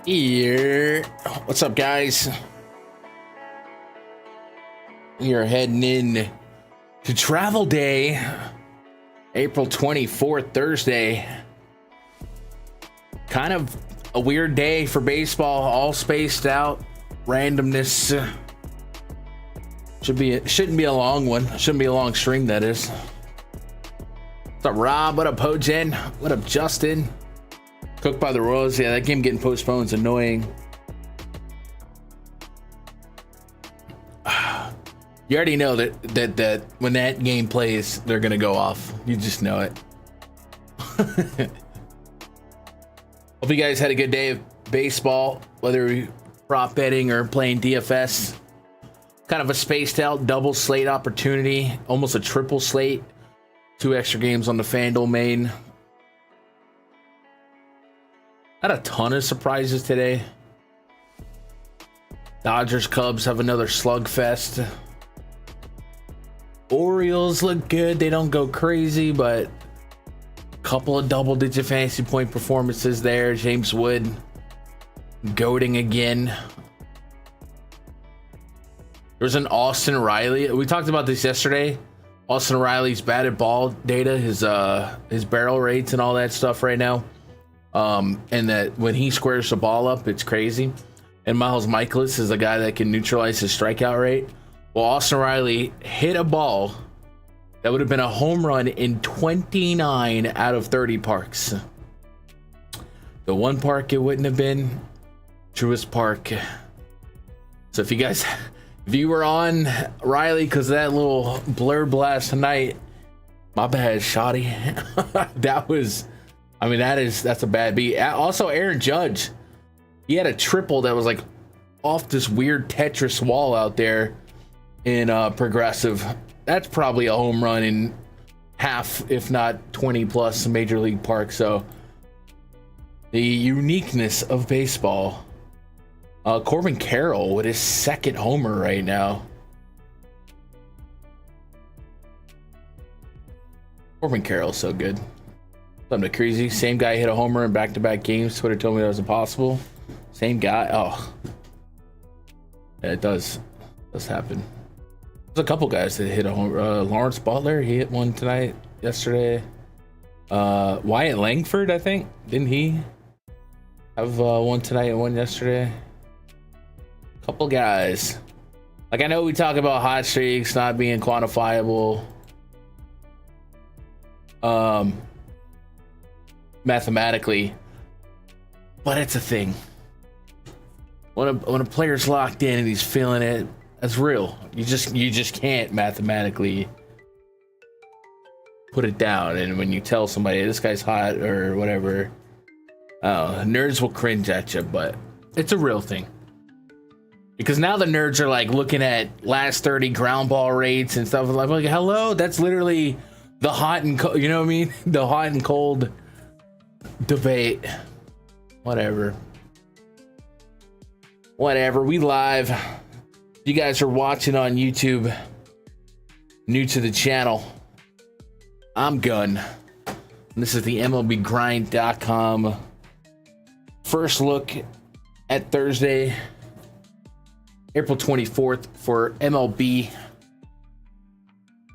Here, what's up, guys? We are heading in to travel day, April 24th, Thursday. Kind of a weird day for baseball, all spaced out, randomness. Shouldn't be a long one. Shouldn't be a long stream, that is. What's up, Rob? What up, Hojen? What up, Justin? Cooked by the Royals. Yeah, that game getting postponed is annoying. You already know that when that game plays, they're gonna go off. You just know it. Hope you guys had a good day of baseball, whether you're prop betting or playing DFS. Kind of a spaced out double slate opportunity, almost a triple slate. 2 extra games on the Fanduel main. Had a ton of surprises today. Dodgers Cubs have another slugfest. Orioles look good. They don't go crazy, but a couple of double-digit fantasy point performances there. James Wood goating again. There's an Austin Riley. We talked about this yesterday. Austin Riley's batted ball data, his barrel rates and all that stuff right now. And that when he squares the ball up, it's crazy. And Miles Michaelis is a guy that can neutralize his strikeout rate. Well, Austin Riley hit a ball that would have been a home run in 29 out of 30 parks. The one park it wouldn't have been, Truist Park. So if you were on Riley because of that little blur blast tonight, my bad, shoddy. That's a bad beat. Also, Aaron Judge, he had a triple that was like off this weird Tetris wall out there in Progressive. That's probably a home run in half, if not 20 plus major league parks. So the uniqueness of baseball. Corbin Carroll with his second homer right now. Corbin Carroll's so good. Something crazy. Same guy hit a homer in back-to-back games. Twitter told me that was impossible. Same guy. Oh, yeah, it does happen. There's a couple guys that hit a homer. Lawrence Butler, he hit one yesterday. Wyatt Langford, I think, didn't he have one tonight and one yesterday? Couple guys. Like, I know we talk about hot streaks not being quantifiable. Mathematically, but it's a thing. When a player's locked in and he's feeling it, that's real. You just can't mathematically put it down. And when you tell somebody this guy's hot or whatever, nerds will cringe at you, but it's a real thing. Because now the nerds are like looking at last 30 ground ball rates and stuff like hello, that's literally the hot and cold, you know what I mean? The hot and cold debate. Whatever, we live. You guys are watching on YouTube, new to the channel, I'm Gun. This is the MLBgrind.com first look at Thursday, April 24th for MLB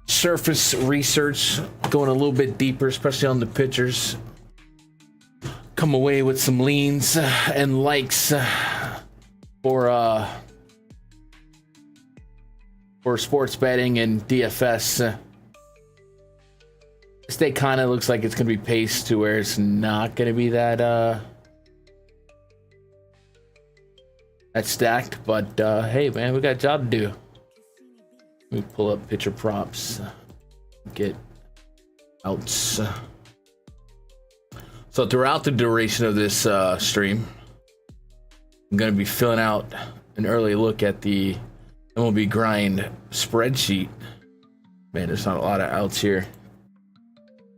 surface research, going a little bit deeper, especially on the pitchers. Come away with some leans and likes for sports betting and DFS. This day kind of looks like it's going to be paced to where it's not going to be that stacked, but hey, man, we got a job to do. Let me pull up pitcher props, get outs. So throughout the duration of this stream, I'm going to be filling out an early look at the MLB Grind spreadsheet. Man, there's not a lot of outs here,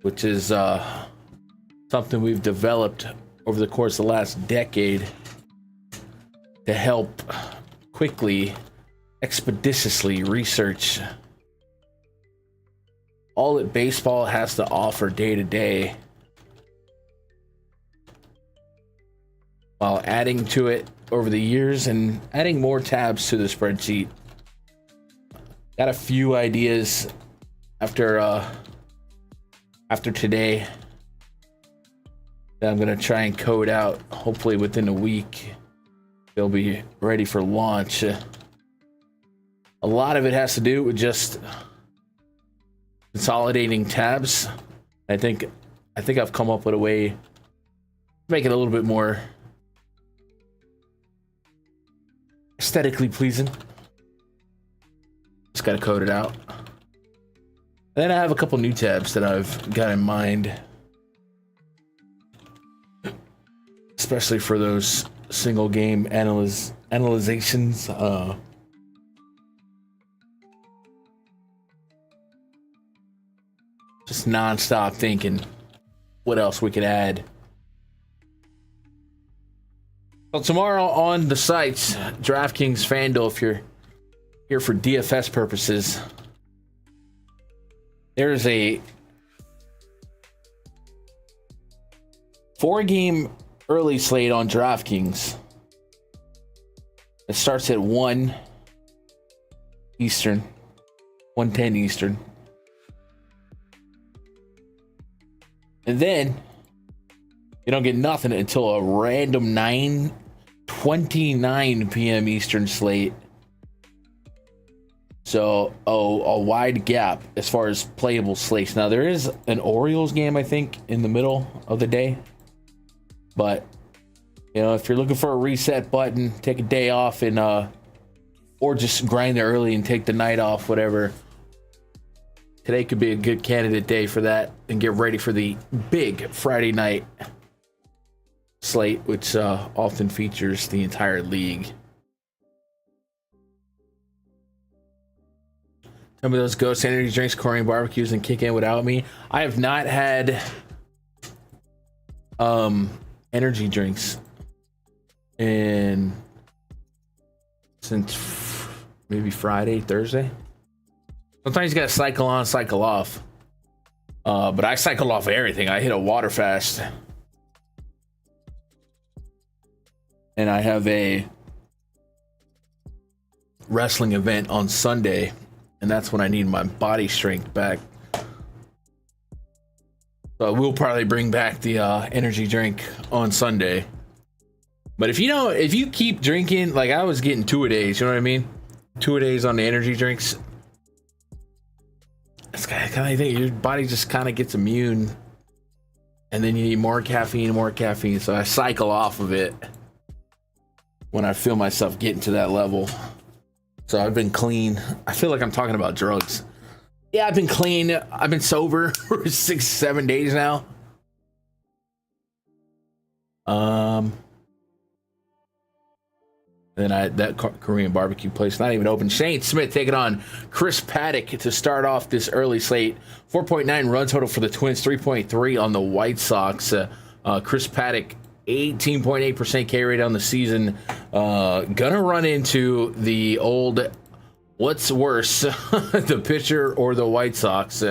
which is something we've developed over the course of the last decade to help quickly, expeditiously research all that baseball has to offer day to day while adding to it over the years and adding more tabs to the spreadsheet. Got a few ideas after today that I'm gonna try and code out. Hopefully within a week they'll be ready for launch. A lot of it has to do with just consolidating tabs. I think I've come up with a way to make it a little bit more aesthetically pleasing. Just gotta code it out. And then I have a couple new tabs that I've got in mind, especially for those single game analyzations. Just non-stop thinking what else we could add. Well, tomorrow on the sites, DraftKings, Fanduel, if you're here for DFS purposes, there's a 4-game early slate on DraftKings. It starts at 1 Eastern, 1:10 Eastern. And then you don't get nothing until a random 9:29 p.m. Eastern slate. So a wide gap as far as playable slates. Now there is an Orioles game, I think, in the middle of the day. But you know, if you're looking for a reset button, take a day off and or just grind it early and take the night off, whatever. Today could be a good candidate day for that, and get ready for the big Friday night slate, which often features the entire league. Some of those Ghost energy drinks, Korean barbecues, and kick in without me. I have not had energy drinks since maybe Friday, Thursday. Sometimes you gotta cycle on, cycle off. But I cycle off everything. I hit a water fast. And I have a wrestling event on Sunday. And that's when I need my body strength back. So I will probably bring back the energy drink on Sunday. But if you keep drinking, like I was getting 2-a-days, you know what I mean? 2-a-days on the energy drinks. It's kind of thing. Your body just kind of gets immune, and then you need more caffeine. So I cycle off of it when I feel myself getting to that level. So I've been clean. I feel like I'm talking about drugs. Yeah, I've been clean. I've been sober for 6-7 days now. Then that Korean barbecue place not even open. Shane Smith taking on Chris Paddock to start off this early slate. 4.9 run total for the Twins, 3.3 on the White Sox. Chris Paddock, 18.8% K rate on the season. Gonna run into the old, what's worse, the pitcher or the White Sox?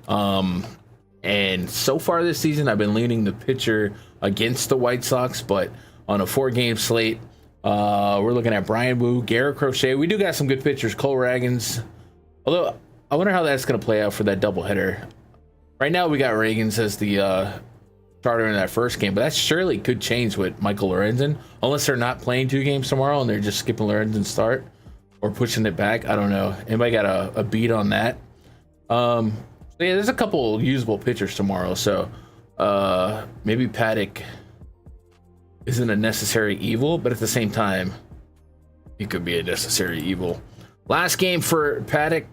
And so far this season, I've been leaning the pitcher against the White Sox, but on a 4-game slate, we're looking at Brian Wu, Garrett Crochet. We do got some good pitchers, Cole Ragans. Although I wonder how that's going to play out for that doubleheader. Right now we got Ragans as the starter in that first game, but that surely could change with Michael Lorenzen, unless they're not playing 2 games tomorrow and they're just skipping Lorenzen's start or pushing it back. I don't know. Anybody got a beat on that? So yeah, there's a couple usable pitchers tomorrow, so maybe Paddock isn't a necessary evil, but at the same time, he could be a necessary evil. Last game for Paddock.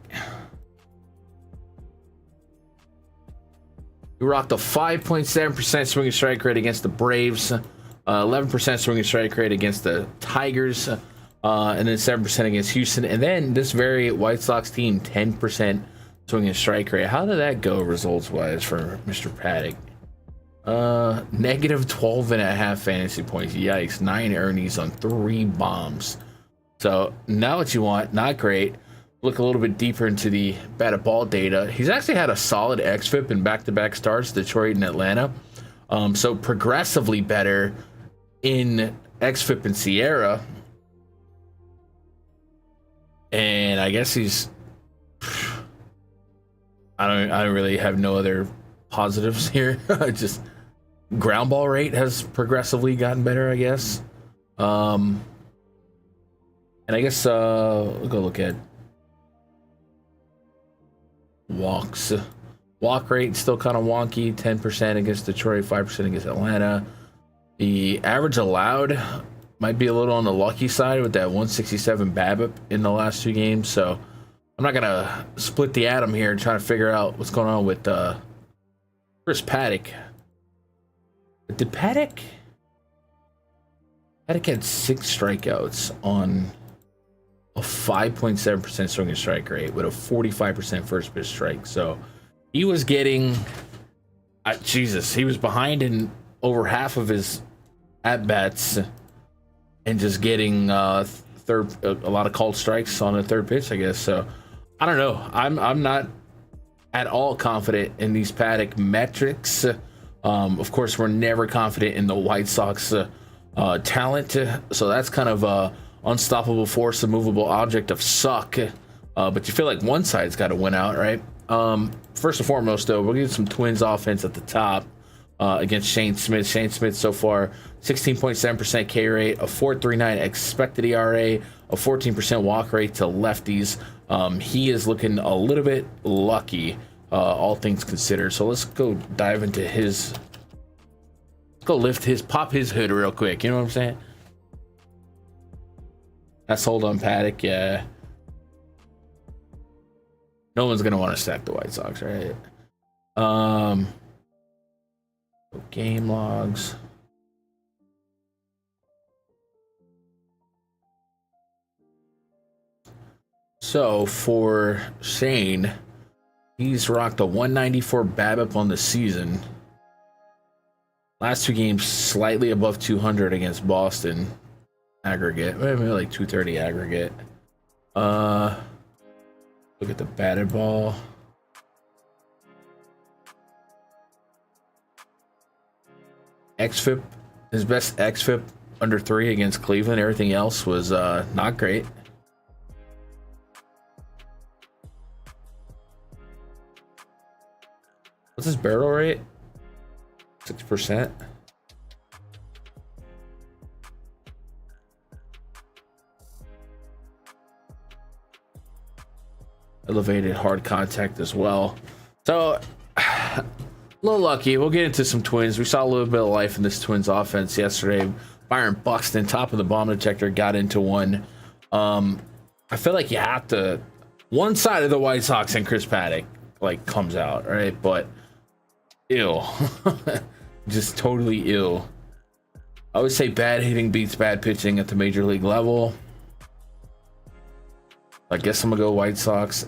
He rocked a 5.7% swinging strike rate against the Braves, 11% swinging strike rate against the Tigers, and then 7% against Houston. And then this very White Sox team, 10% swinging strike rate. How did that go results-wise for Mr. Paddock? Negative 12.5 fantasy points. Yikes. 9 earnings on 3 bombs. So not what you want. Not great. Look a little bit deeper into the batted ball data. He's actually had a solid xFIP in back-to-back starts, Detroit and Atlanta. So progressively better in XFIP and Sierra, and I guess he's. I don't really have no other positives here. Just ground ball rate has progressively gotten better, I guess. And I guess we'll go look at walks. Walk rate still kind of wonky. 10% against Detroit, 5% against Atlanta. The average allowed might be a little on the lucky side with that 167 BABIP in the last 2 games. So I'm not gonna split the atom here and try to figure out what's going on with Chris Paddock. Did Paddock had 6 strikeouts on a 5.7% swing and strike rate with a 45% first pitch strike. So he was getting, he was behind in over half of his at bats and just getting a lot of called strikes on the third pitch, I guess. So I don't know. I'm not at all confident in these Paddock metrics. Of course, we're never confident in the White Sox talent. So that's kind of a unstoppable force, a movable object of suck. But you feel like one side's got to win out, right? First and foremost, though, we'll get some Twins offense at the top against Shane Smith. Shane Smith so far, 16.7% K rate, a 4.39 expected ERA, a 14% walk rate to lefties. He is looking a little bit lucky, all things considered. So let's go dive into his. Let's go pop his hood real quick. You know what I'm saying? That's hold on Paddock. Yeah. No one's gonna want to stack the White Sox, right? Game logs. So for Shane, he's rocked a 194 BABIP on the season. Last 2 games slightly above 200 against Boston aggregate, maybe like 230 aggregate. Look at the batted ball. XFIP, his best XFIP under 3 against Cleveland. Everything else was not great. What's his barrel rate? 6%. Elevated hard contact as well. So a little lucky. We'll get into some Twins. We saw a little bit of life in this Twins offense yesterday. Byron Buxton, top of the bomb detector, got into one. I feel like you have to, one side of the White Sox and Chris Paddock like comes out, right? But ill. Just totally ill. I would say bad hitting beats bad pitching at the major league level. I guess I'm gonna go White Sox.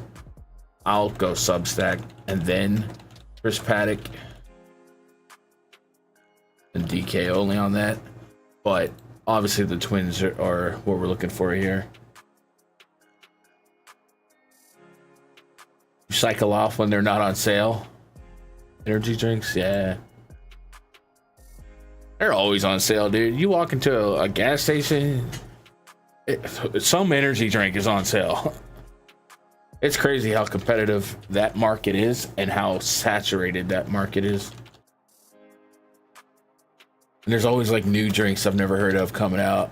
I'll go Substack and then Chris Paddock and DK only on that. But obviously the Twins are what we're looking for here. You cycle off when they're not on sale. Energy drinks, yeah. They're always on sale, dude. You walk into a gas station, some energy drink is on sale. It's crazy how competitive that market is and how saturated that market is. And there's always like new drinks I've never heard of coming out.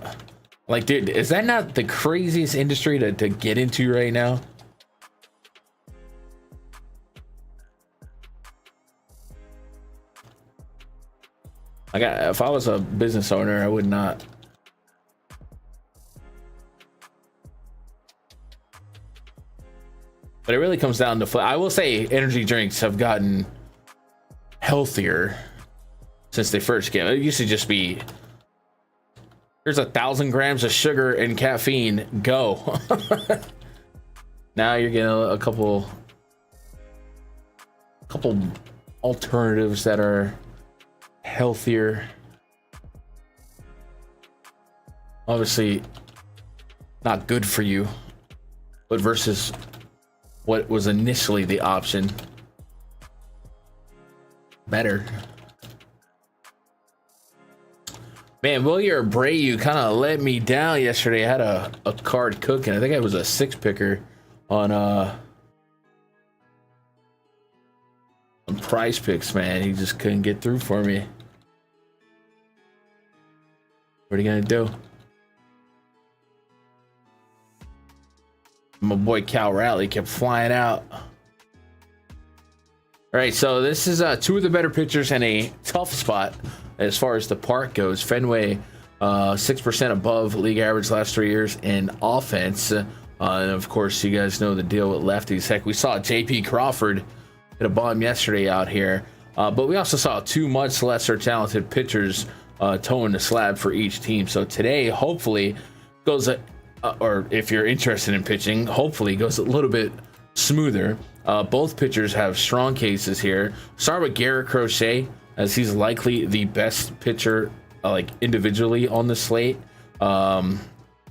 Like, dude, is that not the craziest industry to get into right now? Like, if I was a business owner, I would not. But it really comes down to, I will say energy drinks have gotten healthier since they first came. It used to just be, there's 1,000 grams of sugar and caffeine, go. Now you're getting a couple alternatives that are healthier. Obviously not good for you, but versus what was initially the option, better. Man, Willier Abreu kind of let me down yesterday. I had a card cooking. I think it was a 6-picker on PrizePicks, man. He just couldn't get through for me. What are you gonna do? My boy Cal Raleigh kept flying out. All right, so this is two of the better pitchers in a tough spot as far as the park goes. Fenway, 6% above league average last 3 years in offense. And of course, you guys know the deal with lefties. Heck, we saw J.P. Crawford hit a bomb yesterday out here. But we also saw two much lesser talented pitchers towing the slab for each team. So today, hopefully, goes or if you're interested in pitching, hopefully goes a little bit smoother. Both pitchers have strong cases here. Start with Garrett Crochet, as he's likely the best pitcher like individually on the slate. You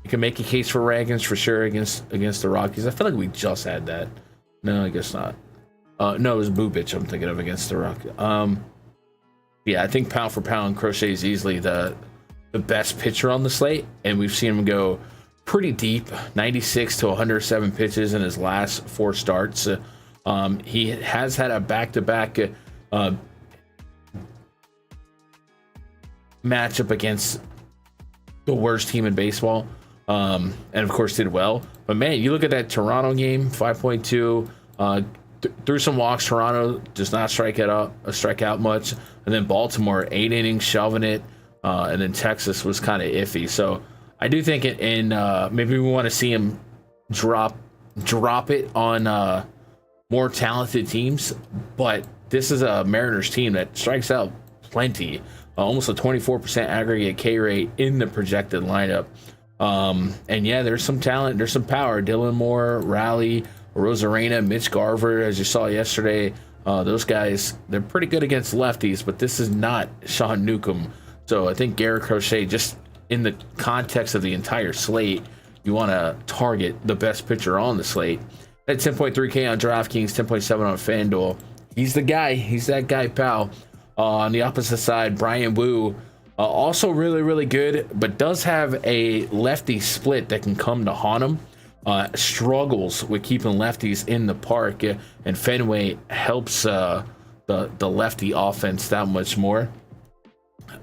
can make a case for Ragans for sure against the Rockies. I feel like we just had that. No, I guess not. No, it was Bubich I'm thinking of against the Rockies. Yeah, I think pound for pound, Crochet is easily the best pitcher on the slate, and we've seen him go pretty deep, 96 to 107 pitches in his last 4 starts. He has had a back-to-back matchup against the worst team in baseball, and of course did well. But man, you look at that Toronto game, 5.2, threw some walks. Toronto does not strike out much, and then Baltimore 8 innings shoving it, and then Texas was kind of iffy. So I do think maybe we want to see him drop it on more talented teams, but this is a Mariners team that strikes out plenty, almost a 24% aggregate K rate in the projected lineup. And yeah, there's some talent, there's some power. Dylan Moore, Raleigh, Rosarena, Mitch Garver, as you saw yesterday. Those guys, they're pretty good against lefties, but this is not Sean Newcomb. So I think Garrett Crochet, just in the context of the entire slate, you want to target the best pitcher on the slate. At 10.3K on DraftKings, 10.7 on Fanduel. He's the guy. He's that guy, pal. On the opposite side, Brian Wu, also really, really good, but does have a lefty split that can come to haunt him. Struggles with keeping lefties in the park, and Fenway helps the lefty offense that much more.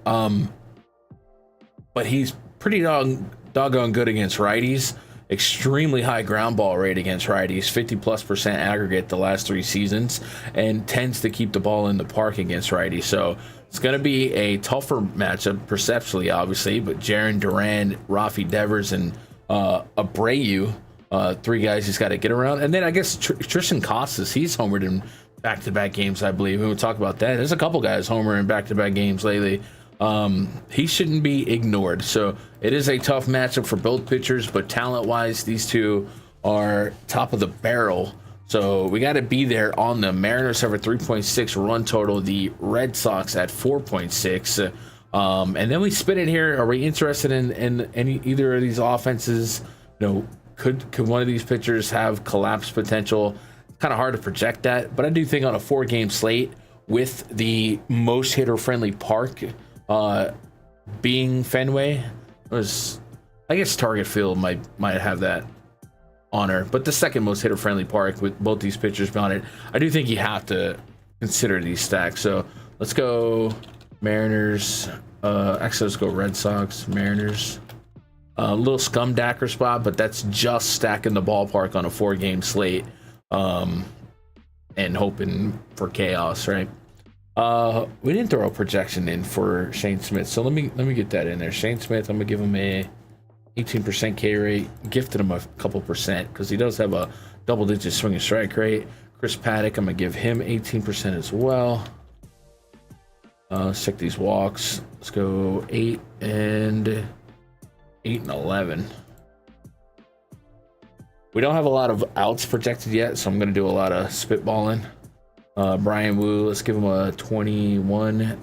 But he's pretty doggone good against righties. Extremely high ground ball rate against righties, 50+% aggregate the last 3 seasons, and tends to keep the ball in the park against righties. So it's going to be a tougher matchup, perceptually, obviously, but Jarren Duran, Rafi Devers, and Abreu, 3 guys he's got to get around. And then I guess Tristan Casas, he's homered in back-to-back games, I believe. We'll talk about that. There's a couple guys homer in back-to-back games lately. He shouldn't be ignored. So it is a tough matchup for both pitchers, but talent-wise, these two are top of the barrel. So we got to be there on them. Mariners have a 3.6 run total. The Red Sox at 4.6. And then we spin it here. Are we interested in any either of these offenses? You know, could one of these pitchers have collapse potential? Kind of hard to project that, but I do think on a 4-game slate with the most hitter-friendly park being Fenway, I guess Target Field might have that honor, but the second most hitter-friendly park with both these pitchers on it, I do think you have to consider these stacks. So let's go Mariners. Actually, let's go Red Sox, Mariners. A little scumdacker spot, but that's just stacking the ballpark on a 4-game slate, and hoping for chaos, right? We didn't throw a projection in for Shane Smith, so let me get that in there. Shane Smith, I'm gonna give him a 18% K rate, gifted him a couple percent because he does have a double-digit swing and strike rate. Chris Paddock, I'm gonna give him 18% as well. Let's check these walks. Let's go 8 and 11. We don't have a lot of outs projected yet, so I'm gonna do a lot of spitballing. Brian Wu, let's give him a 21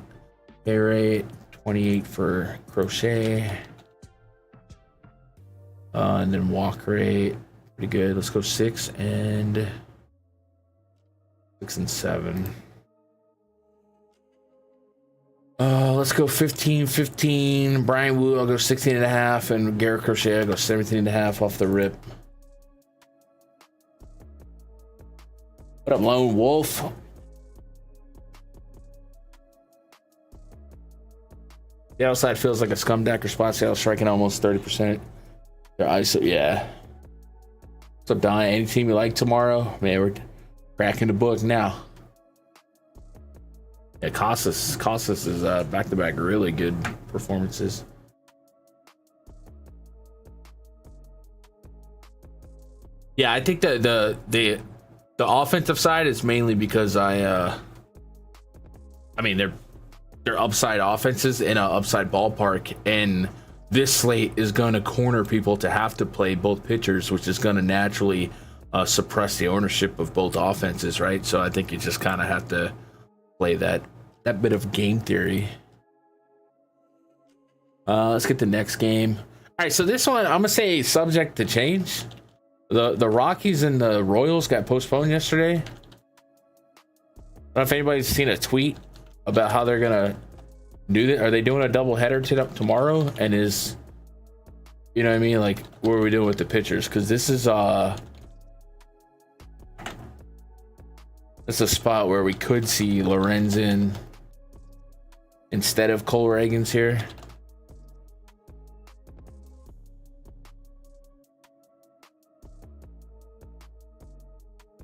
K rate, 28 for Crochet, and then walk rate, pretty good. Let's go 6 and 7. Let's go 15-15. Brian Wu, I'll go 16.5, and Garrett Crochet, I'll go 17.5 off the rip. What up, Lone Wolf? The outside feels like a scum deck or spot sale, striking almost 30%. Their ISO, yeah. What's up, Don? Any team you like tomorrow? Man, we're cracking the book now. Yeah, Costas is back-to-back really good performances. Yeah, I think the offensive side is mainly because I mean they're upside offenses in an upside ballpark, and this slate is going to corner people to have to play both pitchers, which is going to naturally suppress the ownership of both offenses, right? So I think you just kind of have to play that bit of game theory. Let's get the next game. All right, so this one I'm gonna say subject to change. The Rockies and the Royals got postponed yesterday. I don't know if anybody's seen a tweet about how they're gonna do that. Are they doing a doubleheader tomorrow? And is, you know what I mean? Like, what are we doing with the pitchers? Because this is it's a spot where we could see Lorenzen instead of Cole Reagans here.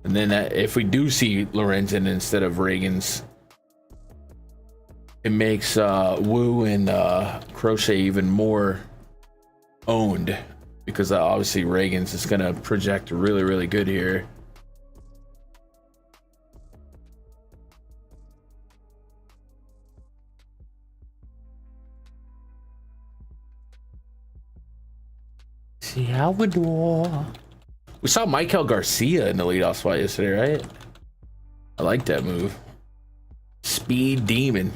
And then if we do see Lorenzen instead of Reagans, it makes Wu and Crochet even more owned, because obviously Reagans is going to project really, really good here. Salvador. We saw Michael Garcia in the leadoff spot yesterday, right? I like that move. Speed Demon.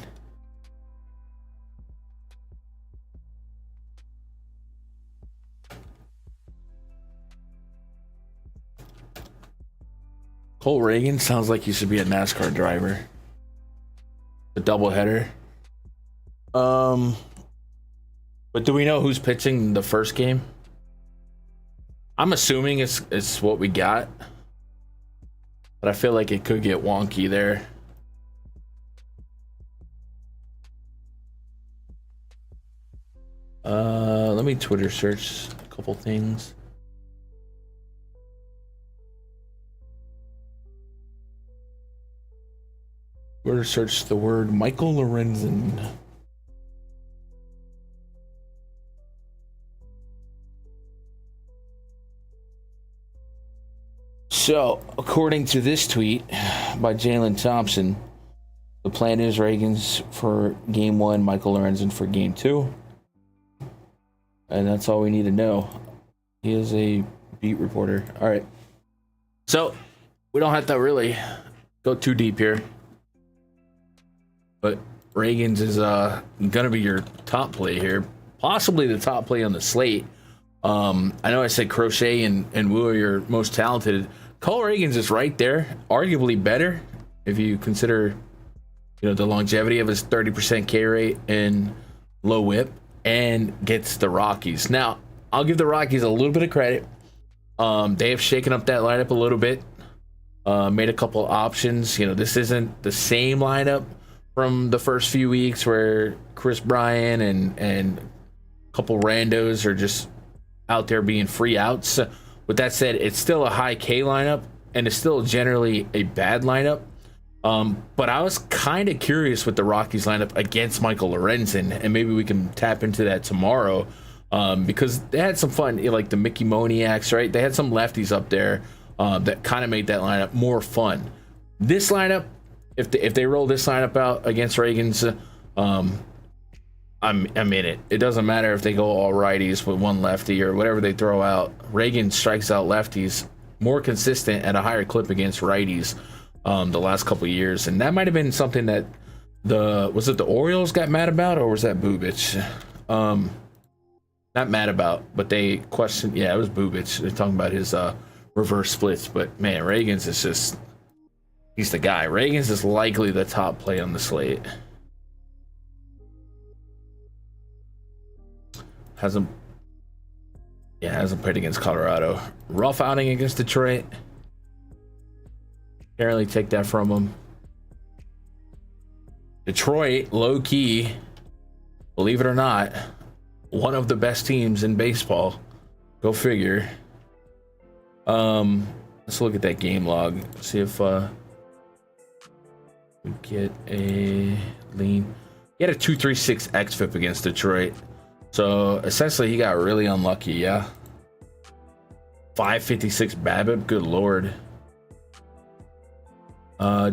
Cole Reagan sounds like he should be a NASCAR driver. A doubleheader. But do we know who's pitching the first game? I'm assuming it's what we got, but I feel like it could get wonky there. Let me Twitter search a couple things. Twitter search the word Michael Lorenzen. So, according to this tweet by Jalen Thompson, the plan is Reagans for game 1, Michael Lorenzen for game 2. And that's all we need to know. He is a beat reporter. All right. So, we don't have to really go too deep here. But Reagans is going to be your top play here. Possibly the top play on the slate. I know I said Crochet and Wu are your most talented. Cole Reagans is right there, arguably better if you consider, the longevity of his 30% K rate and low whip, and gets the Rockies. Now, I'll give the Rockies a little bit of credit. They have shaken up that lineup a little bit, made a couple options. This isn't the same lineup from the first few weeks where Chris Bryan and a couple randos are just out there being free outs. With that said, it's still a high K lineup, and it's still generally a bad lineup. But I was kind of curious with the Rockies lineup against Michael Lorenzen, and maybe we can tap into that tomorrow, because they had some fun, like the Mickey Moniacs, right? They had some lefties up there that kind of made that lineup more fun. This lineup, if they roll this lineup out against Reagans, I'm in it. It doesn't matter if they go all righties with one lefty or whatever they throw out. Reagan strikes out lefties more consistent at a higher clip against righties the last couple of years, and that might have been something that the Orioles got mad about, or was that Bubich? Not mad about, but they questioned. Yeah, it was Bubich. They're talking about his reverse splits, but man, Reagans is just, he's the guy. Reagans is likely the top play on the slate. hasn't played against Colorado. Rough outing against Detroit. Can't really take that from him. Detroit, low key, believe it or not, one of the best teams in baseball. Go figure. Let's look at that game log. See if we get a lean. He had a 236 xFIP against Detroit. So essentially he got really unlucky, yeah. 556 BABIP, good lord.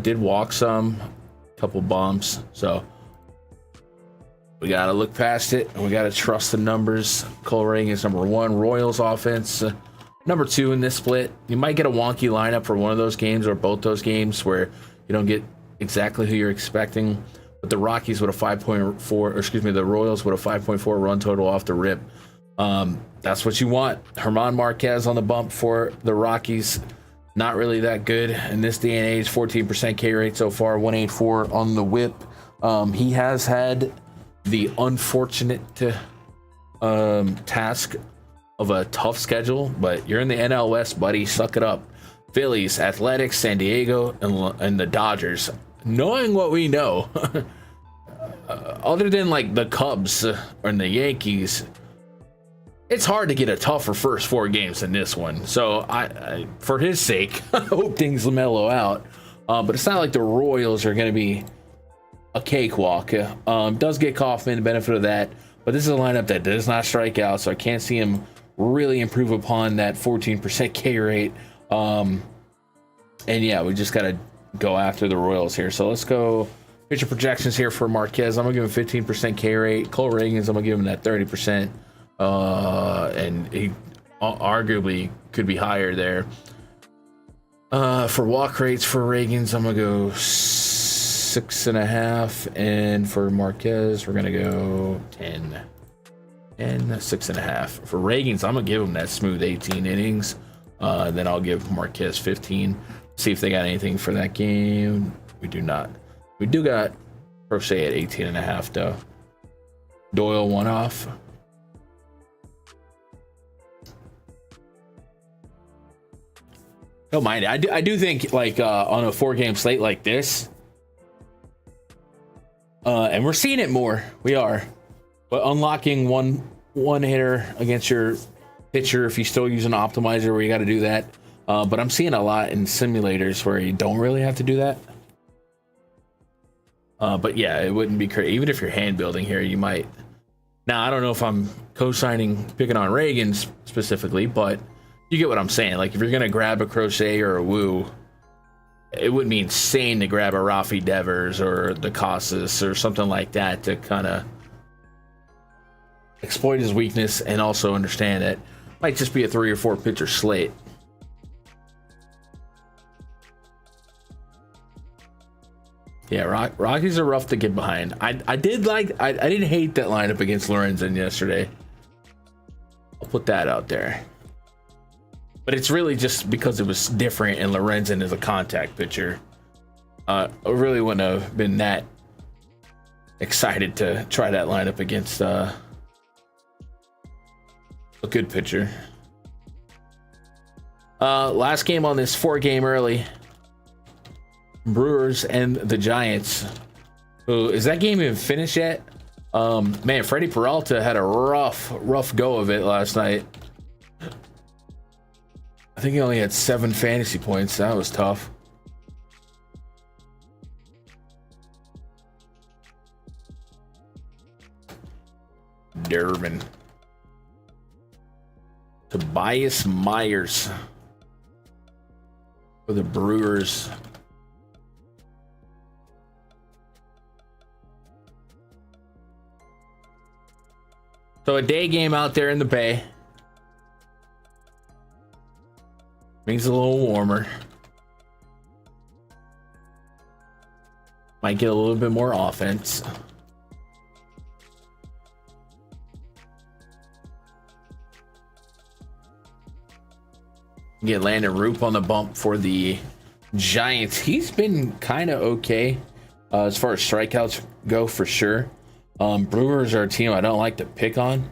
Did walk some, couple bumps, so we gotta look past it and we gotta trust the numbers. Cole Ring is number 1. Royals offense number 2 in this split. You might get a wonky lineup for one of those games or both those games where you don't get exactly who you're expecting. But the Rockies with a 5.4, or excuse me, the Royals with a 5.4 run total off the rip. That's what you want. German Marquez on the bump for the Rockies. Not really that good in this day and age. 14% K rate so far, 184 on the whip. He has had the unfortunate task of a tough schedule, but you're in the NL West, buddy. Suck it up. Phillies, Athletics, San Diego, and the Dodgers. Knowing what we know, other than like the Cubs and the Yankees, it's hard to get a tougher first 4 games than this one. So I for his sake, I hope things mellow out. But it's not like the Royals are going to be a cakewalk. Does get Kaufman, the benefit of that, but this is a lineup that does not strike out, so I can't see him really improve upon that 14% K rate. And yeah, we just got to go after the Royals here. So let's go pitcher projections here for Marquez. I'm gonna give him 15% K rate. Cole Reagans, I'm gonna give him that 30%, and he arguably could be higher there. For walk rates for Reagans, I'm gonna go 6.5, and for Marquez, we're gonna go 10 and 6.5. For Reagans, I'm gonna give him that smooth 18 innings. Then I'll give Marquez 15. See if they got anything for that game. We do not. We do got Crochet at 18.5 though. Doyle one off. Don't mind it. I do think like on a 4-game slate like this, and we're seeing it more. We are, but unlocking one hitter against your pitcher, if you still use an optimizer, where you got to do that. But I'm seeing a lot in simulators where you don't really have to do that. But yeah, it wouldn't be crazy. Even if you're hand building here, you might. Now, I don't know if I'm co-signing, picking on Reagan specifically, but you get what I'm saying. Like, if you're going to grab a Crochet or a Woo, it wouldn't be insane to grab a Rafi Devers or the Casas or something like that to kind of exploit his weakness and also understand that it might just be a 3 or 4 pitcher slate. Yeah, Rockies are rough to get behind. I didn't hate that lineup against Lorenzen yesterday. I'll put that out there. But it's really just because it was different and Lorenzen is a contact pitcher. I really wouldn't have been that excited to try that lineup against a good pitcher. Last game on this 4-game early. Brewers and the Giants. Ooh, is that game even finished yet? Man, Freddie Peralta had a rough go of it last night. I think he only had 7 fantasy points. That was tough. Durbin. Tobias Myers for the Brewers. So a day game out there in the Bay. Makes it a little warmer. Might get a little bit more offense. Get Landon Roop on the bump for the Giants. He's been kind of okay as far as strikeouts go, for sure. Brewers are a team I don't like to pick on.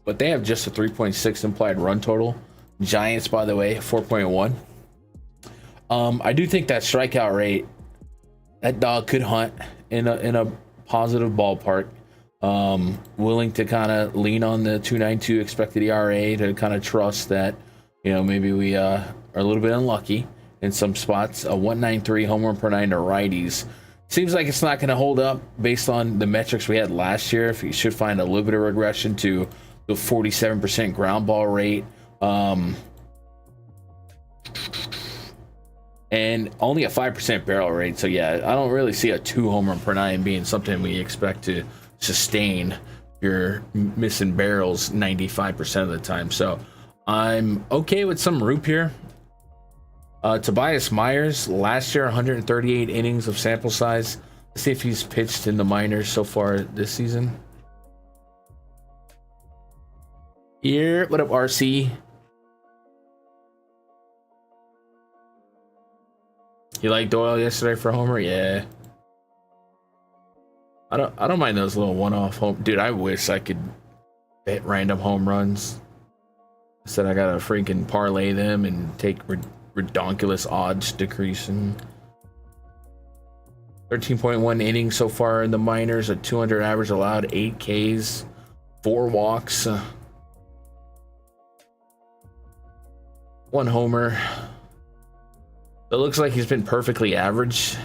but they have just a 3.6 implied run total. Giants, by the way, 4.1. I do think that strikeout rate, that dog could hunt in a positive ballpark. Willing to kind of lean on the 2.92 expected ERA to kind of trust that, you know, maybe we are a little bit unlucky in some spots. A 1.93 home run per nine to righties. Seems like it's not going to hold up based on the metrics we had last year. If you should find a little bit of regression to the 47% ground ball rate. And only a 5% barrel rate. So yeah, I don't really see a 2 home run per nine being something we expect to sustain. You're missing barrels 95% of the time. So I'm okay with some Roop here. Tobias Myers, last year 138 innings of sample size. Let's see if he's pitched in the minors so far this season. Here, what up, RC? You like Doyle yesterday for a homer? Yeah. I don't mind those little one-off home. Dude, I wish I could hit random home runs. Instead, I gotta freaking parlay them and take redonkulous odds decreasing. 13.1 innings so far in the minors, a 200 average allowed, 8 Ks, 4 walks, 1 homer. It looks like he's been perfectly average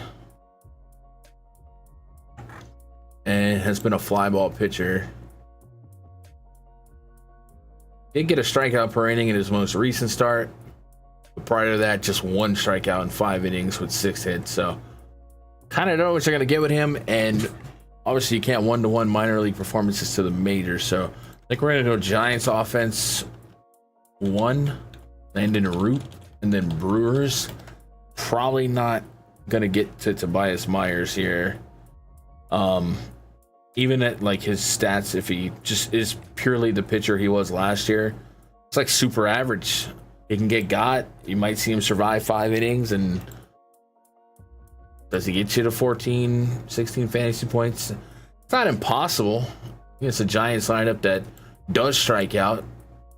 and has been a fly ball pitcher. Did get a strikeout per inning in his most recent start. But prior to that, just 1 strikeout in 5 innings with 6 hits. So kind of know what you're going to get with him. And obviously you can't one-to-one minor league performances to the majors. So I think we're going to go Giants offense 1, Landon Root, and then Brewers. Probably not going to get to Tobias Myers here. Even at like his stats, if he just is purely the pitcher he was last year, it's like super average. He can get got. You might see him survive 5 innings, and does he get you to 14, 16 fantasy points? It's not impossible. It's a Giants lineup that does strike out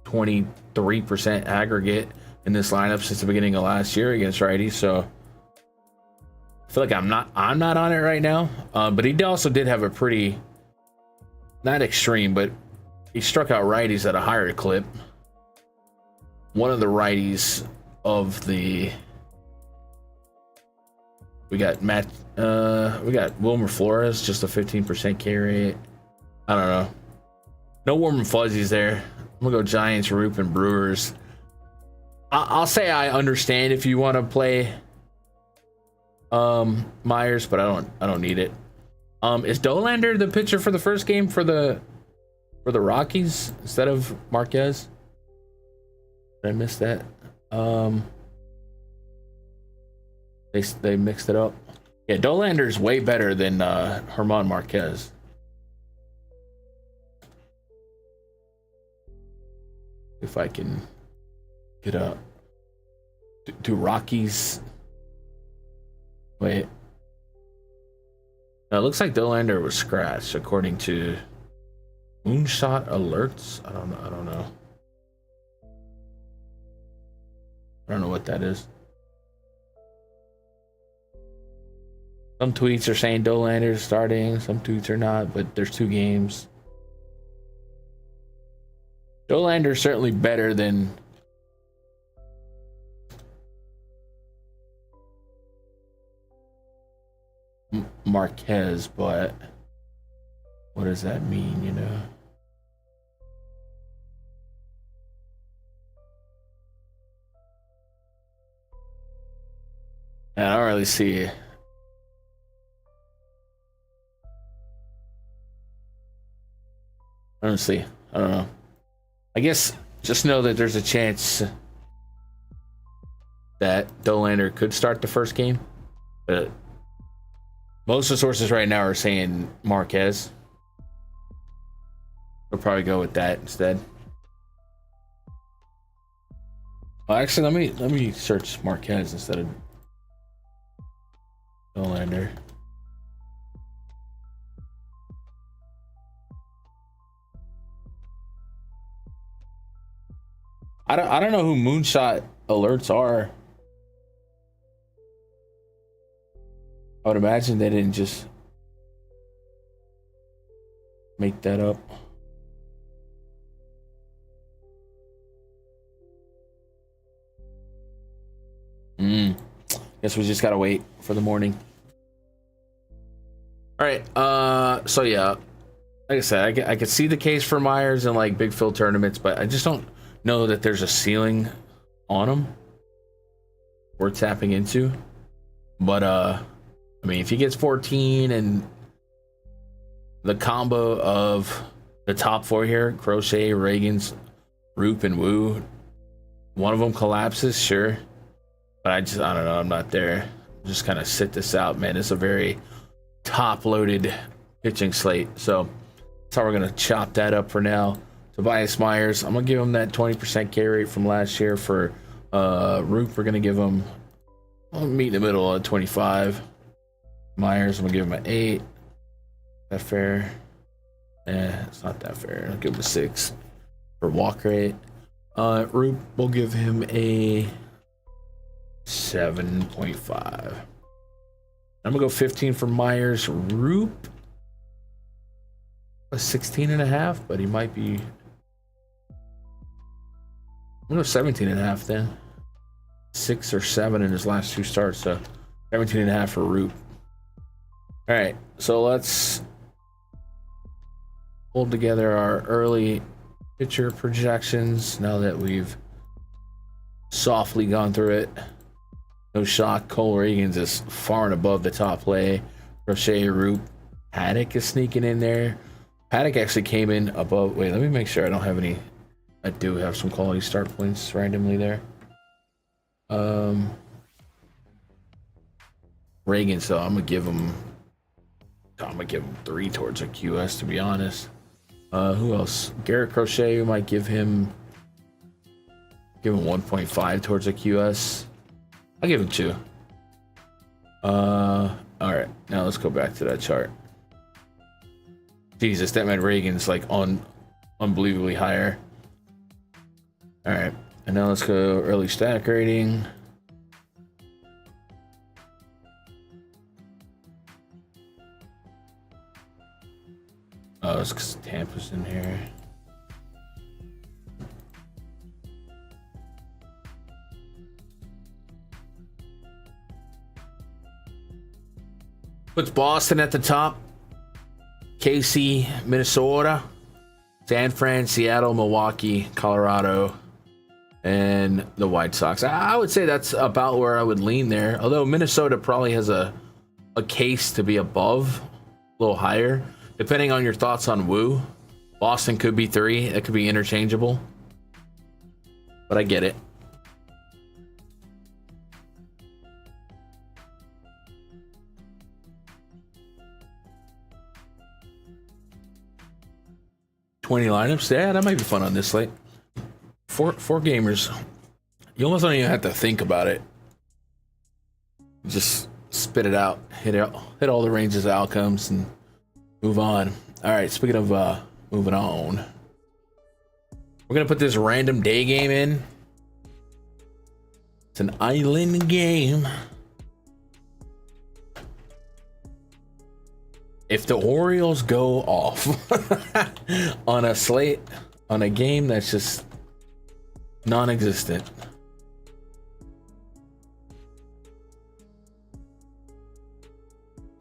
23% aggregate in this lineup since the beginning of last year against righties. So I feel like I'm not on it right now. But he also did have a pretty, not extreme, but he struck out righties at a higher clip. One of the righties of the, we got Wilmer Flores, just a 15% K rate. I don't know. No warm and fuzzies there. I'm gonna go Giants, Roop, and Brewers. I'll say I understand if you want to play Myers, but I don't need it. Is Dolander the pitcher for the first game for the Rockies instead of Marquez? Did I miss that? They mixed it up. Yeah, Dolander's way better than German Marquez. If I can get up to Rockies. Wait. No, it looks like Dolander was scratched according to Moonshot Alerts. I don't know. I don't know what that is. Some tweets are saying Dolander's starting, some tweets are not, but there's 2 games. Dolander's certainly better than Marquez, but what does that mean, you know? I don't really see it. Honestly, I don't know. I guess just know that there's a chance that Dolander could start the first game, but most of the sources right now are saying Marquez. We'll probably go with that instead. Well, actually, let me search Marquez instead of Dolander. I don't know who moonshot alerts are. I would imagine they didn't just make that up. Guess we just gotta wait for the morning. All right. So yeah, like I said, I could see the case for Myers in like big field tournaments, but I just don't know that there's a ceiling on him worth tapping into. But I mean, if he gets 14 and the combo of the top four here, Crochet, Reagan's, Roop, and Woo, one of them collapses, sure. But I don't know. I'm not there. Just kind of sit this out, man. It's a very top-loaded pitching slate. So that's how we're going to chop that up for now. Tobias Myers, I'm going to give him that 20% K rate from last year. For Roop, we're going to give him, I'll meet in the middle at 25. Myers, I'm going to give him an 8. That fair? It's not that fair. I'll give him a 6 for walk rate. Roop, we'll give him a 7.5. I'm gonna go 15 for Myers. Roop, a 16.5, but he might be. I'm gonna go 17.5 then. 6 or 7 in his last 2 starts, so 17.5 for Roop. All right, so let's hold together our early pitcher projections now that we've softly gone through it. No shock, Cole Reagans is far and above the top play. Crochet, Roop, Paddock is sneaking in there. Paddock actually came in above. Wait, let me make sure I don't have any. I do have some quality start points randomly there. Reagan, so I'm gonna give him 3 towards a QS, to be honest. Who else? Garrett Crochet, we might give him 1.5 towards a QS. I'll give him 2. All right, now let's go back to that chart. Jesus, that man Reagan's like unbelievably higher. All right, and now let's go early stack rating. Oh, it's because Tampa's in here. Puts Boston at the top. KC, Minnesota, San Fran, Seattle, Milwaukee, Colorado, and the White Sox. I would say that's about where I would lean there. Although Minnesota probably has a case to be above, a little higher, depending on your thoughts on Woo. Boston could be 3. It could be interchangeable. But I get it. $20 lineups. Yeah, that might be fun on this slate. Four gamers. You almost don't even have to think about it. Just spit it out. Hit all the ranges of outcomes and move on. All right, speaking of moving on, we're gonna put this random day game in. It's an island game. If the Orioles go off on a slate, on a game that's just non-existent,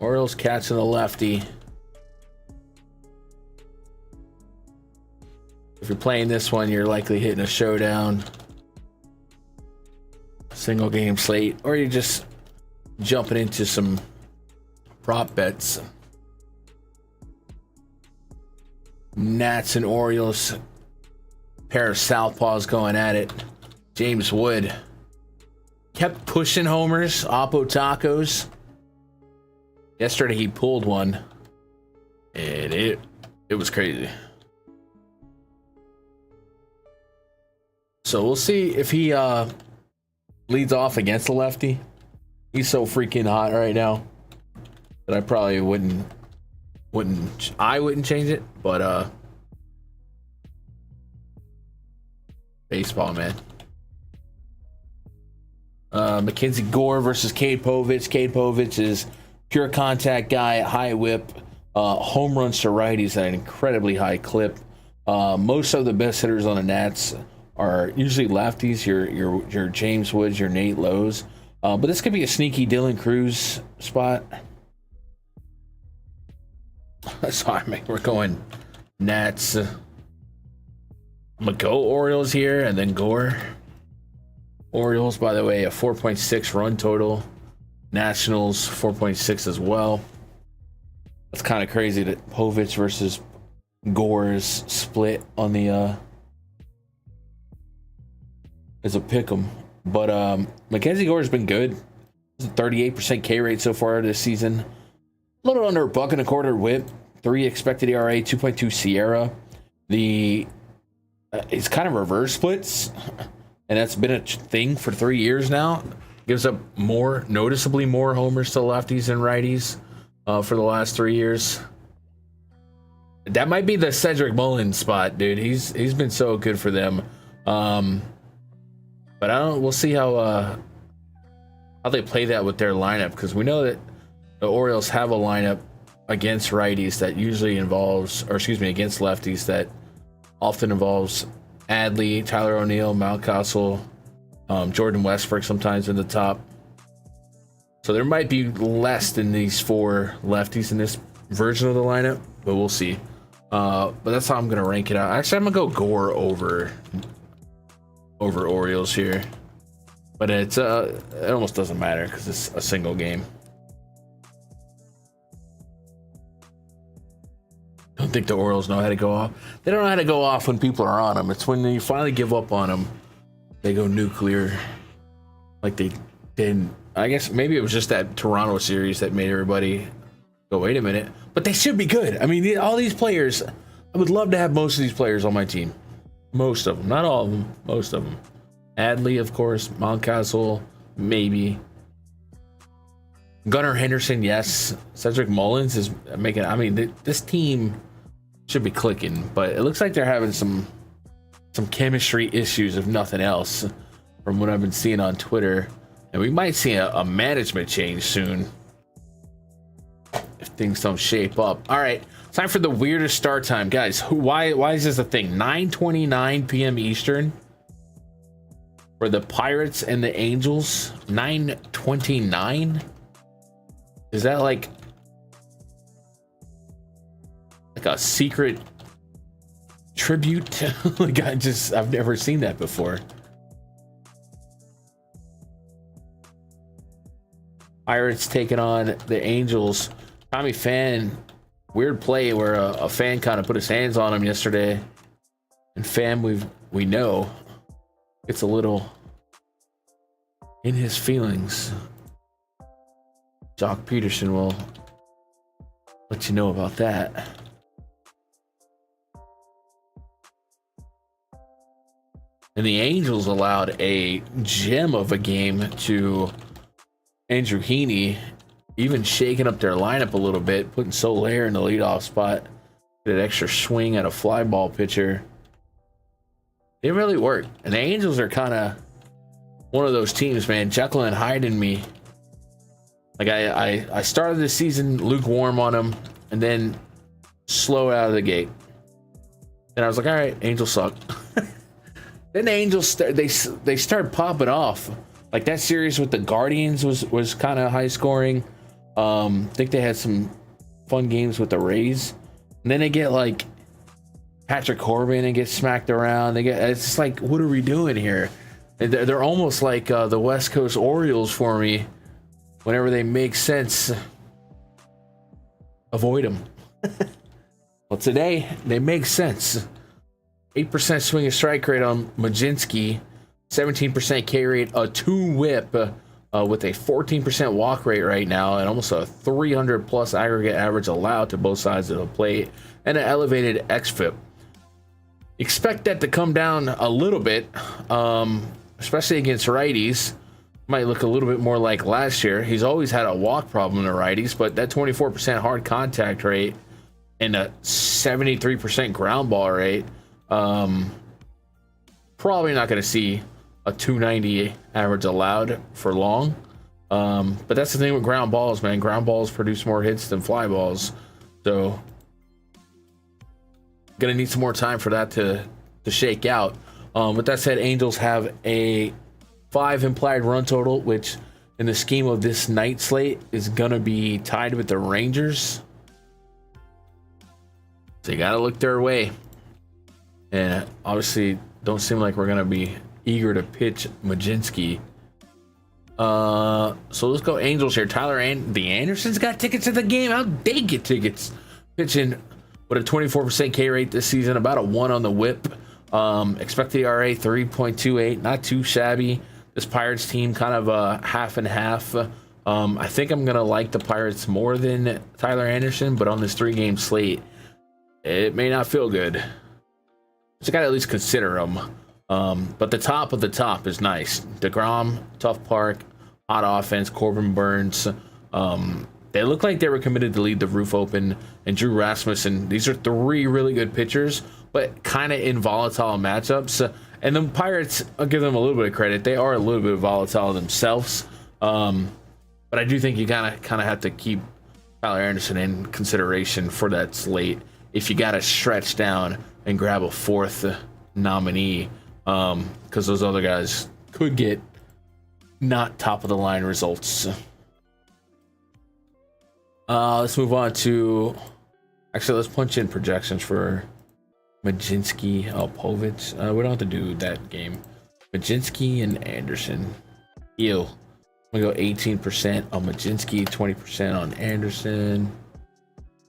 Orioles catching the lefty. If you're playing this one, you're likely hitting a showdown, single game slate, or you're just jumping into some prop bets. Nats and Orioles, pair of southpaws going at it. James Wood kept pushing homers. Oppo Tacos. Yesterday he pulled one, and it was crazy. So we'll see if he leads off against the lefty. He's so freaking hot right now that I probably wouldn't change it, but Baseball, man. Mackenzie Gore versus Cade Povich. Cade Povich is pure contact guy, high whip, home runs to righties at an incredibly high clip. Most of the best hitters on the Nats are usually lefties. Your James Woods, your Nate Lowe's. But this could be a sneaky Dylan Cruz spot. Sorry, we're going Nats. I'm gonna go Orioles here and then Gore. Orioles, by the way, a 4.6 run total. Nationals 4.6 as well. That's kind of crazy that Povich versus Gore's split on the as a pick'em. But Mackenzie Gore's been good. 38% K rate so far this season. A little under $1.25 whip. 3 expected ERA, 2.2 Sierra. It's kind of reverse splits, and that's been a thing for 3 years now. Gives up noticeably more homers to lefties and righties for the last 3 years. That might be the Cedric Mullins spot, dude. He's been so good for them. But we'll see how they play that with their lineup, because we know that the Orioles have a lineup against righties that usually involves, against lefties that often involves Adley, Tyler O'Neill, Mountcastle, Jordan Westbrook sometimes in the top. So there might be less than these 4 lefties in this version of the lineup, but we'll see. But that's how I'm going to rank it out. Actually, I'm going to go Gore over Orioles here. But it almost doesn't matter because it's a single game. Don't think the Orioles know how to go off. They don't know how to go off when people are on them. It's when you finally give up on them, they go nuclear. Like they did. I guess maybe it was just that Toronto series that made everybody go, wait a minute. But they should be good. I mean, all these players, I would love to have most of these players on my team. Most of them. Not all of them. Most of them. Adley, of course. Mountcastle, maybe. Gunnar Henderson, yes. Cedric Mullins is making... I mean, this team should be clicking, but it looks like they're having some chemistry issues, if nothing else, from what I've been seeing on Twitter. And we might see a management change soon if things don't shape up. All right, time for the weirdest start time. Guys, why is this a thing? 9:29 p.m. Eastern for the Pirates and the Angels. 9:29? Is that like a secret tribute? Like I've never seen that before. Pirates taking on the Angels. Tommy Fan, weird play where a fan kind of put his hands on him yesterday. And Fan, we know it's a little in his feelings. Jock Peterson will let you know about that. And the Angels allowed a gem of a game to Andrew Heaney, even shaking up their lineup a little bit, putting Soler in the leadoff spot, get an extra swing at a fly ball pitcher. It really worked. And the Angels are kind of one of those teams, man, Jekyll and Hyde in me. Like I started the season lukewarm on them, and then slow out of the gate. Then I was like, all right, Angels suck. Then the Angels they start popping off. Like that series with the Guardians was kind of high scoring. I think they had some fun games with the Rays, and then they get like Patrick Corbin and get smacked around. It's just like, what are we doing here? They're almost like the West Coast Orioles for me. Whenever they make sense, avoid them. Well, today they make sense. 8% swing and strike rate on Majinski, 17% K rate, a 2 whip with a 14% walk rate right now, and almost a 300 plus aggregate average allowed to both sides of the plate, and an elevated xFIP. Expect that to come down a little bit, especially against righties. Might look a little bit more like last year. He's always had a walk problem in the righties, but that 24% hard contact rate and a 73% ground ball rate, probably not going to see a 290 average allowed for long. But that's the thing with ground balls, man. Ground balls produce more hits than fly balls. So gonna need some more time for that to shake out. With that said, Angels have a 5 implied run total, which in the scheme of this night slate is gonna be tied with the Rangers. So you gotta look their way. And obviously don't seem like we're gonna be eager to pitch Majinski. So let's go Angels here. Tyler the Anderson's got tickets to the game. How they get tickets? Pitching with a 24% K rate this season, about a 1 on the whip. Expected ERA 3.28, not too shabby. This Pirates team kind of half and half. I think I'm gonna like the Pirates more than Tyler Anderson, but on this 3-game slate, it may not feel good. So gotta at least consider them. But the top of the top is nice. DeGrom, tough park, hot offense, Corbin Burns. They look like they were committed to leave the roof open, and Drew Rasmussen. These are 3 really good pitchers, but kind of in volatile matchups. And the Pirates, I'll give them a little bit of credit. They are a little bit volatile themselves. But I do think you kind of have to keep Tyler Anderson in consideration for that slate if you got to stretch down and grab a 4th nominee. Because those other guys could get not top of the line results. Let's move on to, actually, let's punch in projections for Majinski, Povich. We don't have to do that game. Majinski and Anderson. Ew. I'm gonna go 18% on Majinski, 20% on Anderson.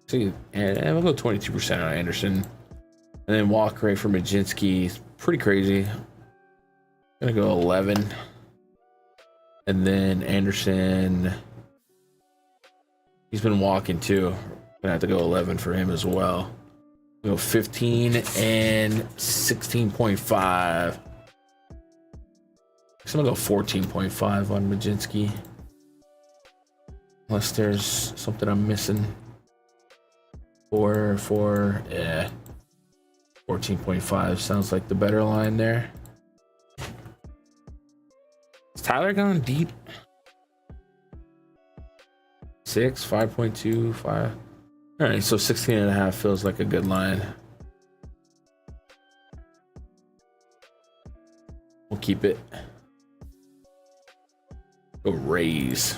See, and we'll go 22% on Anderson. And then walk rate for Majinski, pretty crazy. Gonna go 11. And then Anderson, he's been walking too. Gonna have to go 11 for him as well. Go 15 and 16.5. So I'm gonna go 14.5 on Majinski. Unless there's something I'm missing. 14.5 sounds like the better line there. Is Tyler going deep? 6, 5.2, 5. All right, so 16.5 feels like a good line. We'll keep it. Go Rays.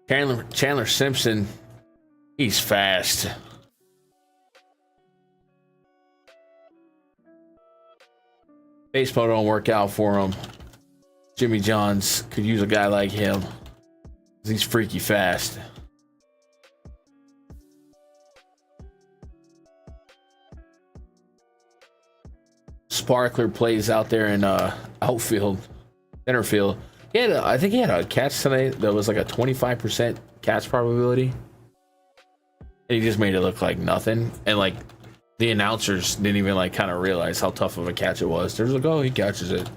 Chandler Simpson, he's fast. Baseball don't work out for him. Jimmy Johns could use a guy like him. He's freaky fast. Sparkler plays out there in outfield, center field. I think he had a catch tonight that was like a 25% catch probability. And he just made it look like nothing. And like the announcers didn't even like kind of realize how tough of a catch it was. They're like, oh, he catches it.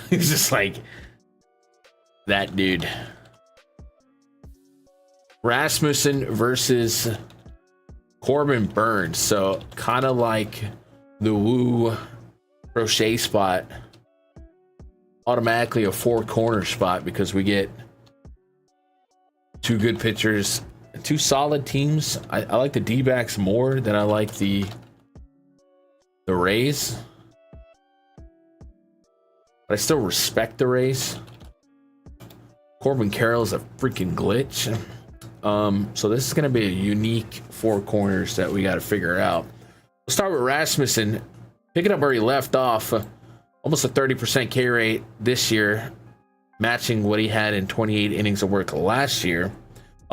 He's just like that dude. Rasmussen versus Corbin Burns. So kind of like the Woo Crochet spot. Automatically a 4-corner spot because we get 2 good pitchers, 2 solid teams. I like the D-backs more than I like the Rays. But I still respect the Rays. Corbin Carroll's a freaking glitch. So this is going to be a unique 4 corners that we got to figure out. We'll start with Rasmussen. Picking up where he left off. Almost a 30% K rate this year, matching what he had in 28 innings of work last year.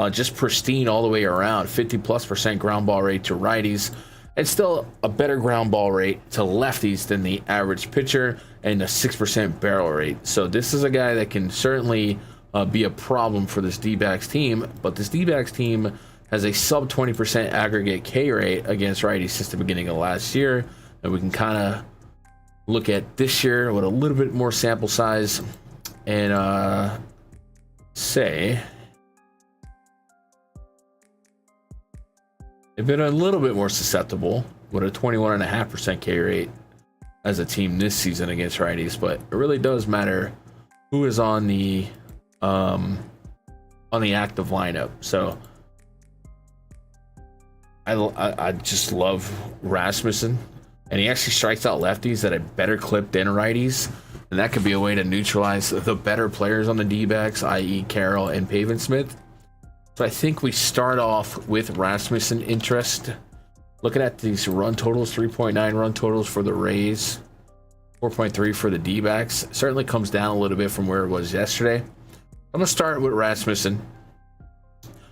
Just pristine all the way around. 50+% ground ball rate to righties. And still a better ground ball rate to lefties than the average pitcher, and a 6% barrel rate. So this is a guy that can certainly be a problem for this D-backs team. But this D-backs team has a sub 20% aggregate K rate against righties since the beginning of last year. And we can kind of look at this year with a little bit more sample size and say They've been a little bit more susceptible with a 21.5% K rate as a team this season against righties, but it really does matter who is on the active lineup. So I just love Rasmussen, and he actually strikes out lefties at a better clip than righties, and that could be a way to neutralize the better players on the D-backs, i.e. Carroll and Pavin-Smith. So I think we start off with Rasmussen interest. Looking at these run totals, 3.9 run totals for the Rays, 4.3 for the D-backs. Certainly comes down a little bit from where it was yesterday. I'm going to start with Rasmussen.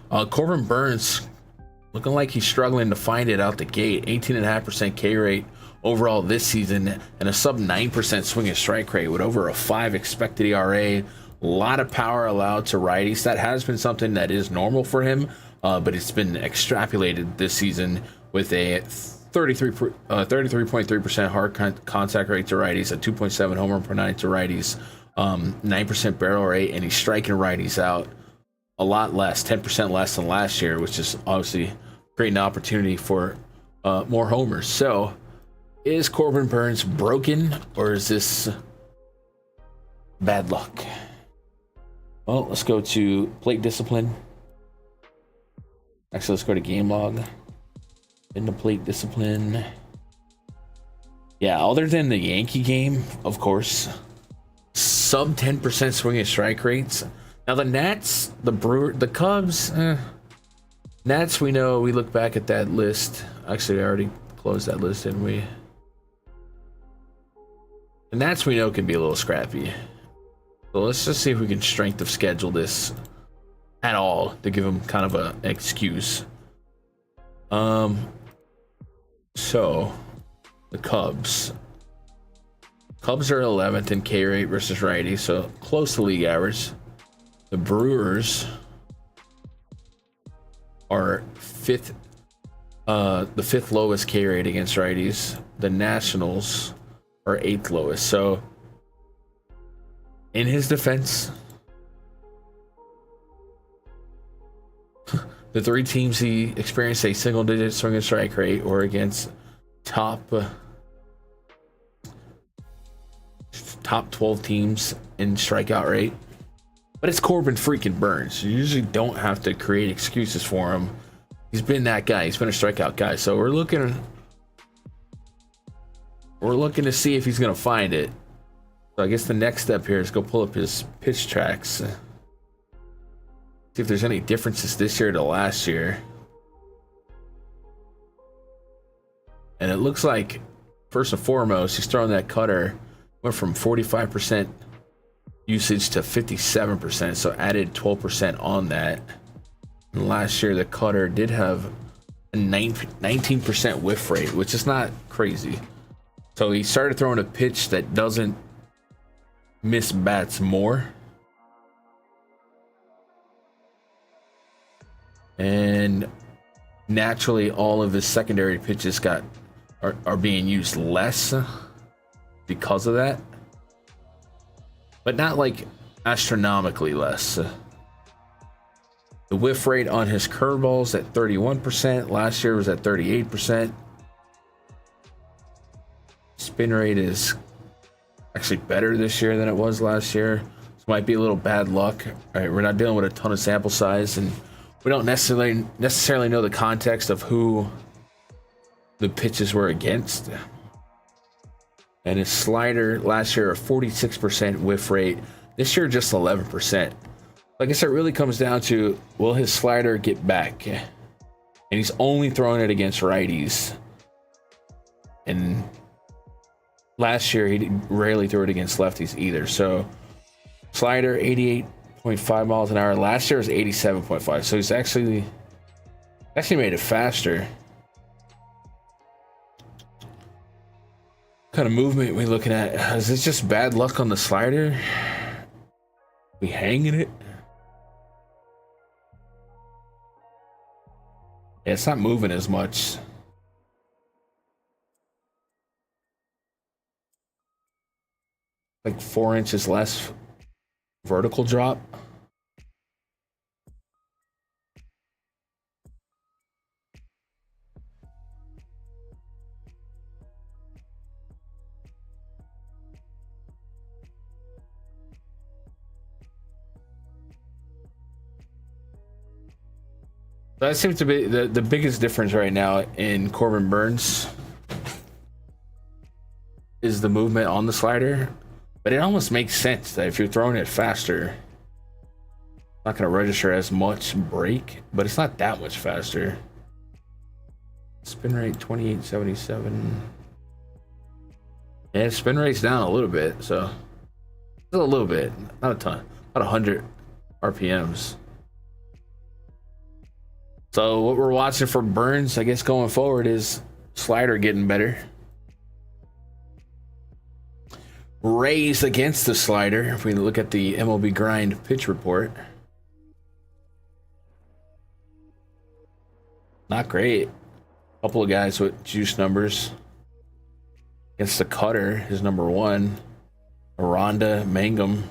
Corbin Burns, looking like he's struggling to find it out the gate. 18.5% K rate overall this season and a sub 9% swing and strike rate with over a 5 expected ERA. A lot of power allowed to righties. That has been something that is normal for him, but it's been extrapolated this season with a 33.3% hard contact rate to righties, a 2.7 homer per nine to righties, 9% barrel rate, and he's striking righties out a lot less, 10% less than last year, which is obviously creating an opportunity for more homers. So, is Corbin Burns broken, or is this bad luck? Well, let's go to plate discipline. Actually, let's go to game log. Into plate discipline. Yeah, other than the Yankee game, of course, sub 10% swing and strike rates. Now the Nats, the Cubs, Nats, we know, we look back at that list. Actually, I already closed that list, didn't we? The Nats, we know, can be a little scrappy. So let's just see if we can strength of schedule this at all to give them kind of an excuse. So the Cubs are 11th in K rate versus righty, so close to league average. The Brewers are fifth, the fifth lowest K rate against righties. The Nationals are 8th lowest. So in his defense, the three teams he experienced a single-digit swing and strike rate or against top 12 teams in strikeout rate. But it's Corbin freaking Burns. You usually don't have to create excuses for him. He's been that guy. He's been a strikeout guy. So we're looking to see if he's going to find it. So I guess the next step here is go pull up his pitch tracks. See if there's any differences this year to last year. And it looks like, first and foremost, he's throwing that cutter. Went from 45% usage to 57%, so added 12% on that. And last year, the cutter did have a 19% whiff rate, which is not crazy. So he started throwing a pitch that doesn't miss bats more. And naturally, all of his secondary pitches are being used less because of that, but not like astronomically less. The whiff rate on his curveballs at 31%. Last year was at 38%. Spin rate is actually better this year than it was last year. This might be a little bad luck. All right, we're not dealing with a ton of sample size, and we don't necessarily know the context of who the pitches were against. And his slider last year, a 46% whiff rate. This year, just 11%. Like I said, it really comes down to, will his slider get back? And he's only throwing it against righties. And last year, he rarely threw it against lefties either. So slider, 88.5 miles an hour. Last year was 87.5. So he's actually made it faster. What kind of movement are we looking at? Is this just bad luck on the slider? We hanging it? Yeah, it's not moving as much. Like 4 inches less vertical drop. That seems to be the biggest difference right now in Corbin Burns is the movement on the slider. But it almost makes sense that if you're throwing it faster, it's not going to register as much break, but it's not that much faster. Spin rate 2877. Yeah, spin rate's down a little bit, so a little bit, not a ton, about 100 RPMs. So what we're watching for Burns, I guess going forward, is slider getting better. Rays against the slider. If we look at the MLB grind pitch report, not great. A couple of guys with juice numbers. Against the cutter, his number one, Aranda, Mangum.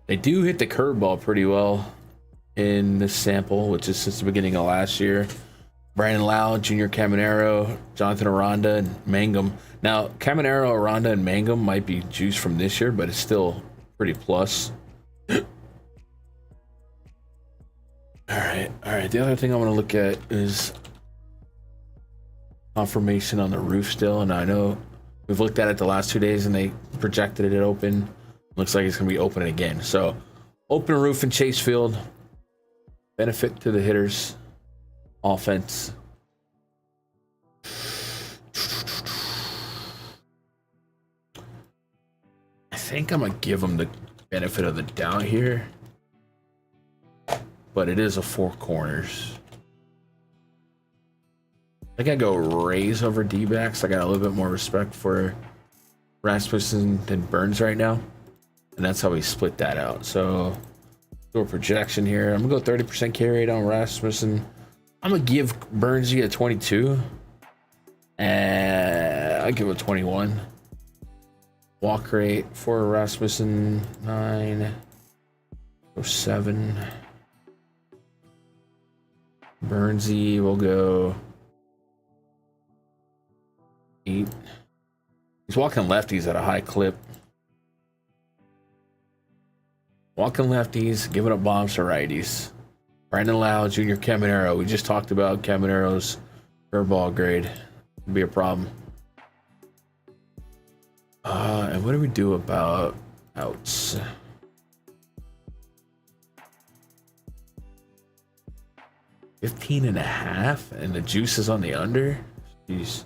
They do hit the curveball pretty well in this sample, which is since the beginning of last year. Brandon Lau, Junior Caminero, Jonathan Aranda, and Mangum. Now, Caminero, Aranda, and Mangum might be juice from this year, but it's still pretty plus. All right. The other thing I want to look at is confirmation on the roof still, and I know we've looked at it the last 2 days, and they projected it open. Looks like it's going to be open again. So, open roof in Chase Field. Benefit to the hitters. Offense. I think I'm gonna give them the benefit of the doubt here, but it is a four corners. I think I go Rays over D-backs. I got a little bit more respect for Rasmussen than Burns right now, and that's how we split that out. So do a projection here. I'm gonna go 30% carry rate on Rasmussen. I'm gonna give Burnsy a 22, and I'll give it a 21. Walk rate for Rasmussen 907. Burnsy will go 8. He's walking lefties at a high clip. Walking lefties, giving up bombs to righties. Brandon Lau, Junior Caminero. We just talked about Caminero's curveball grade. Could be a problem. And what do we do about outs? $15.5, and the juice is on the under. Jeez,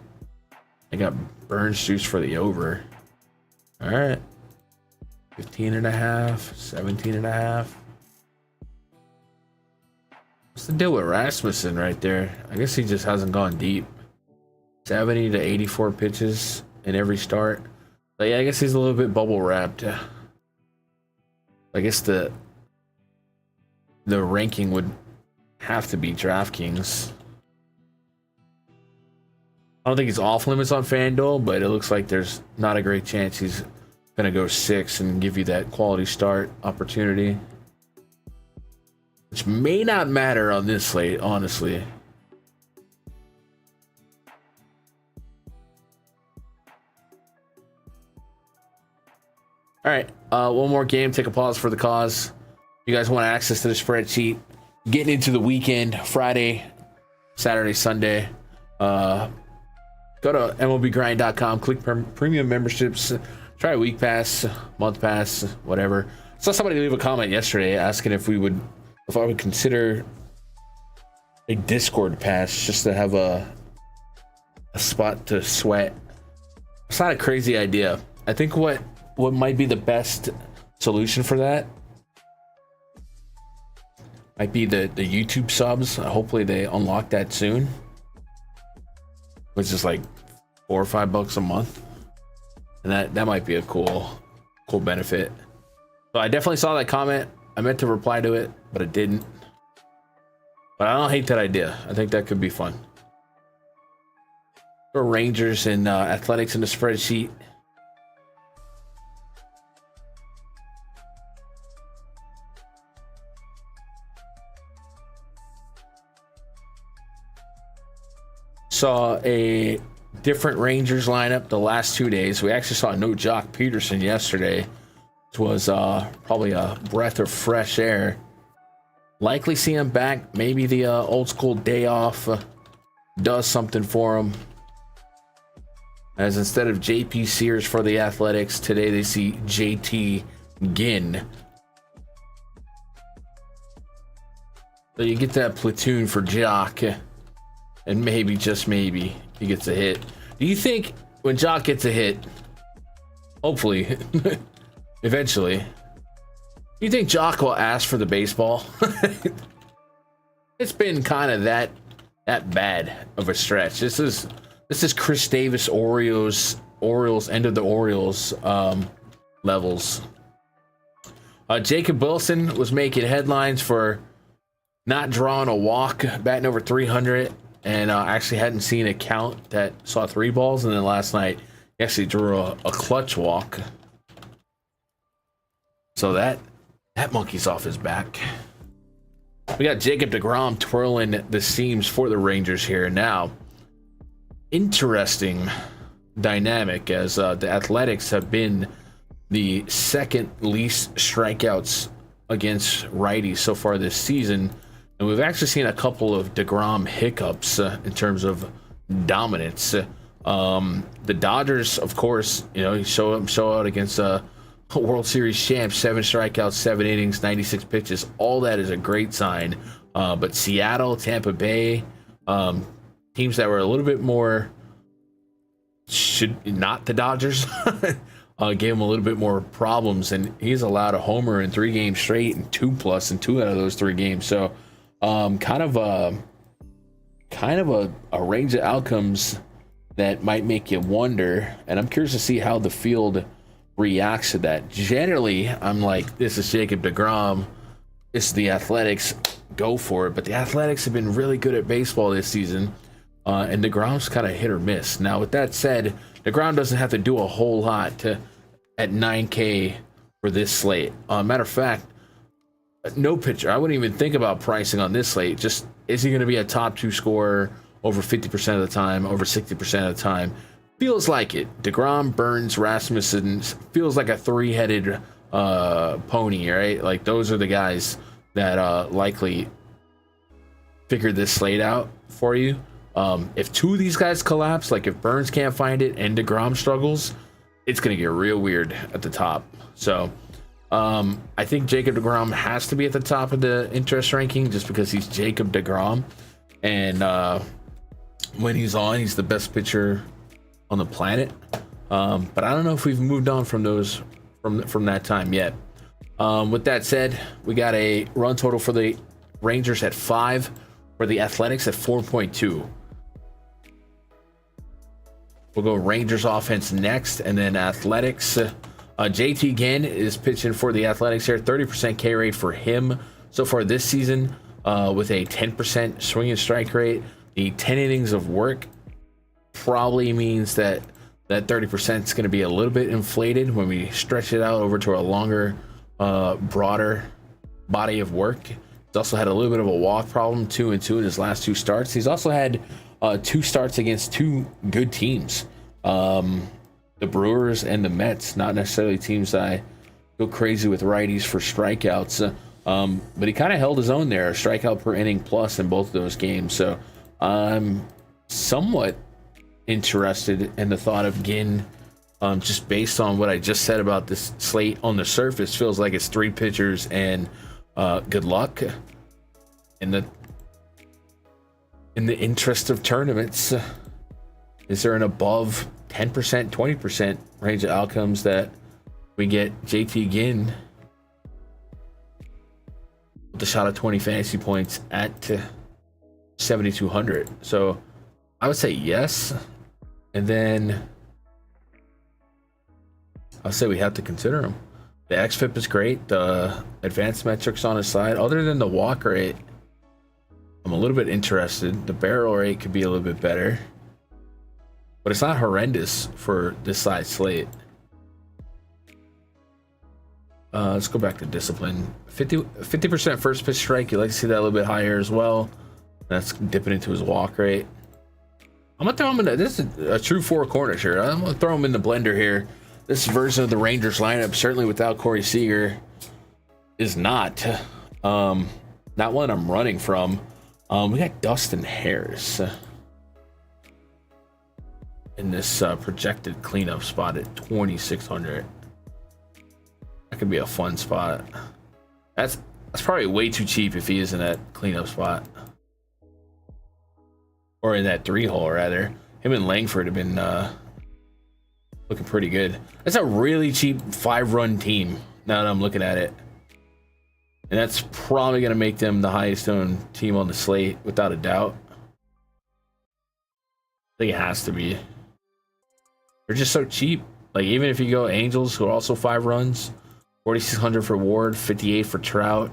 I got Burns juice for the over. All right, 15.5, 17.5. What's the deal with Rasmussen right there? I guess he just hasn't gone deep. 70 to 84 pitches in every start. But yeah, I guess he's a little bit bubble wrapped. I guess the ranking would have to be DraftKings. I don't think he's off limits on Fanduel, but it looks like there's not a great chance he's gonna go 6 and give you that quality start opportunity, which may not matter on this slate, honestly. All right, one more game. Take a pause for the cause. You guys want access to the spreadsheet? Getting into the weekend, Friday, Saturday, Sunday. Go to MLBgrind.com, click premium memberships, try a week pass, month pass, whatever. I saw somebody leave a comment yesterday asking if I would consider a Discord pass just to have a spot to sweat. It's not a crazy idea. I think what might be the best solution for that might be the YouTube subs. Hopefully they unlock that soon, which is like $4 or $5 a month, and that might be a cool benefit. So I definitely saw that comment. I meant to reply to it, but I didn't. But I don't hate that idea. I think that could be fun. For Rangers and Athletics in the spreadsheet. Saw a different Rangers lineup the last 2 days. We actually saw no Jock Peterson yesterday, which was probably a breath of fresh air. Likely see him back. Maybe the old school day off does something for him. As instead of JP Sears for the Athletics, today they see JT Ginn. So you get that platoon for Jock, and maybe, just maybe, he gets a hit. Do you think when Jock gets a hit, hopefully, eventually, do you think Jock will ask for the baseball? It's been kind of that bad of a stretch. This is Chris Davis Orioles end of the Orioles levels. Jacob Wilson was making headlines for not drawing a walk, batting over 300, and actually hadn't seen a count that saw 3 balls. And then last night, he actually drew a clutch walk. So that monkey's off his back. We got Jacob deGrom twirling the seams for the Rangers here. Now, interesting dynamic, as the Athletics have been the second least strikeouts against righties so far this season. And we've actually seen a couple of deGrom hiccups in terms of dominance. The Dodgers, of course, he show out against a World Series champ, 7 strikeouts, 7 innings, 96 pitches. All that is a great sign. But Seattle, Tampa Bay, teams that were a little bit more, not the Dodgers, gave him a little bit more problems. And he's allowed a homer in 3 games straight and 2+ in 2 out of those 3 games. So kind of a range of outcomes that might make you wonder, and I'm curious to see how the field reacts to that. Generally, I'm like, this is Jacob deGrom, it's the Athletics, go for it. But the Athletics have been really good at baseball this season, and deGrom's kind of hit or miss. Now, with that said, deGrom doesn't have to do a whole lot at 9K for this slate. Matter of fact, no pitcher. I wouldn't even think about pricing on this slate. Just, is he going to be a top 2 scorer over 50% of the time, over 60% of the time? Feels like it. deGrom, Burns, Rasmussen feels like a 3-headed pony, right? Like, those are the guys that likely figured this slate out for you. If 2 of these guys collapse, like if Burns can't find it and deGrom struggles, it's going to get real weird at the top. So I think Jacob deGrom has to be at the top of the interest ranking just because he's Jacob deGrom. And when he's on, he's the best pitcher on the planet. But I don't know if we've moved on from those from that time yet. With that said, we got a run total for the Rangers at 5, for the Athletics at 4.2. We'll go Rangers offense next, and then Athletics. JT Ginn is pitching for the Athletics here. 30% K rate for him so far this season, with a 10% swing and strike rate. The 10 innings of work probably means that 30% is going to be a little bit inflated when we stretch it out over to a longer, broader body of work. He's also had a little bit of a walk problem, 2-2 in his last 2 starts. He's also had 2 starts against 2 good teams. The Brewers and the Mets, not necessarily teams that I go crazy with righties for strikeouts. But he kind of held his own there, a strikeout per inning plus in both of those games. So I'm somewhat interested in the thought of Ginn, just based on what I just said about this slate. On the surface, feels like it's 3 pitchers and good luck. In the interest of tournaments, is there an above 10%, 20% range of outcomes that we get JT Ginn with a shot of 20 fantasy points at 7,200? So I would say yes. And then I'll say we have to consider him. The XFIP is great. The advanced metrics on his side, other than the walk rate, I'm a little bit interested. The barrel rate could be a little bit better, but it's not horrendous for this size slate. Let's go back to discipline. 50% first pitch strike. You like to see that a little bit higher as well. That's dipping into his walk rate. I'm gonna throw him in. This is a true 4 corners here. I'm gonna throw him in the blender here. This version of the Rangers lineup, certainly without Corey Seager, is not. not one I'm running from. We got Dustin Harris in this projected cleanup spot at 2,600. That could be a fun spot. That's probably way too cheap if he is in that cleanup spot, or in that 3-hole rather. Him and Langford have been looking pretty good. That's a really cheap 5-run team now that I'm looking at it, and that's probably going to make them the highest owned team on the slate without a doubt. I think it has to be. They're just so cheap. Like, even if you go Angels, who are also 5 runs, 4,600 for Ward, 58 for Trout.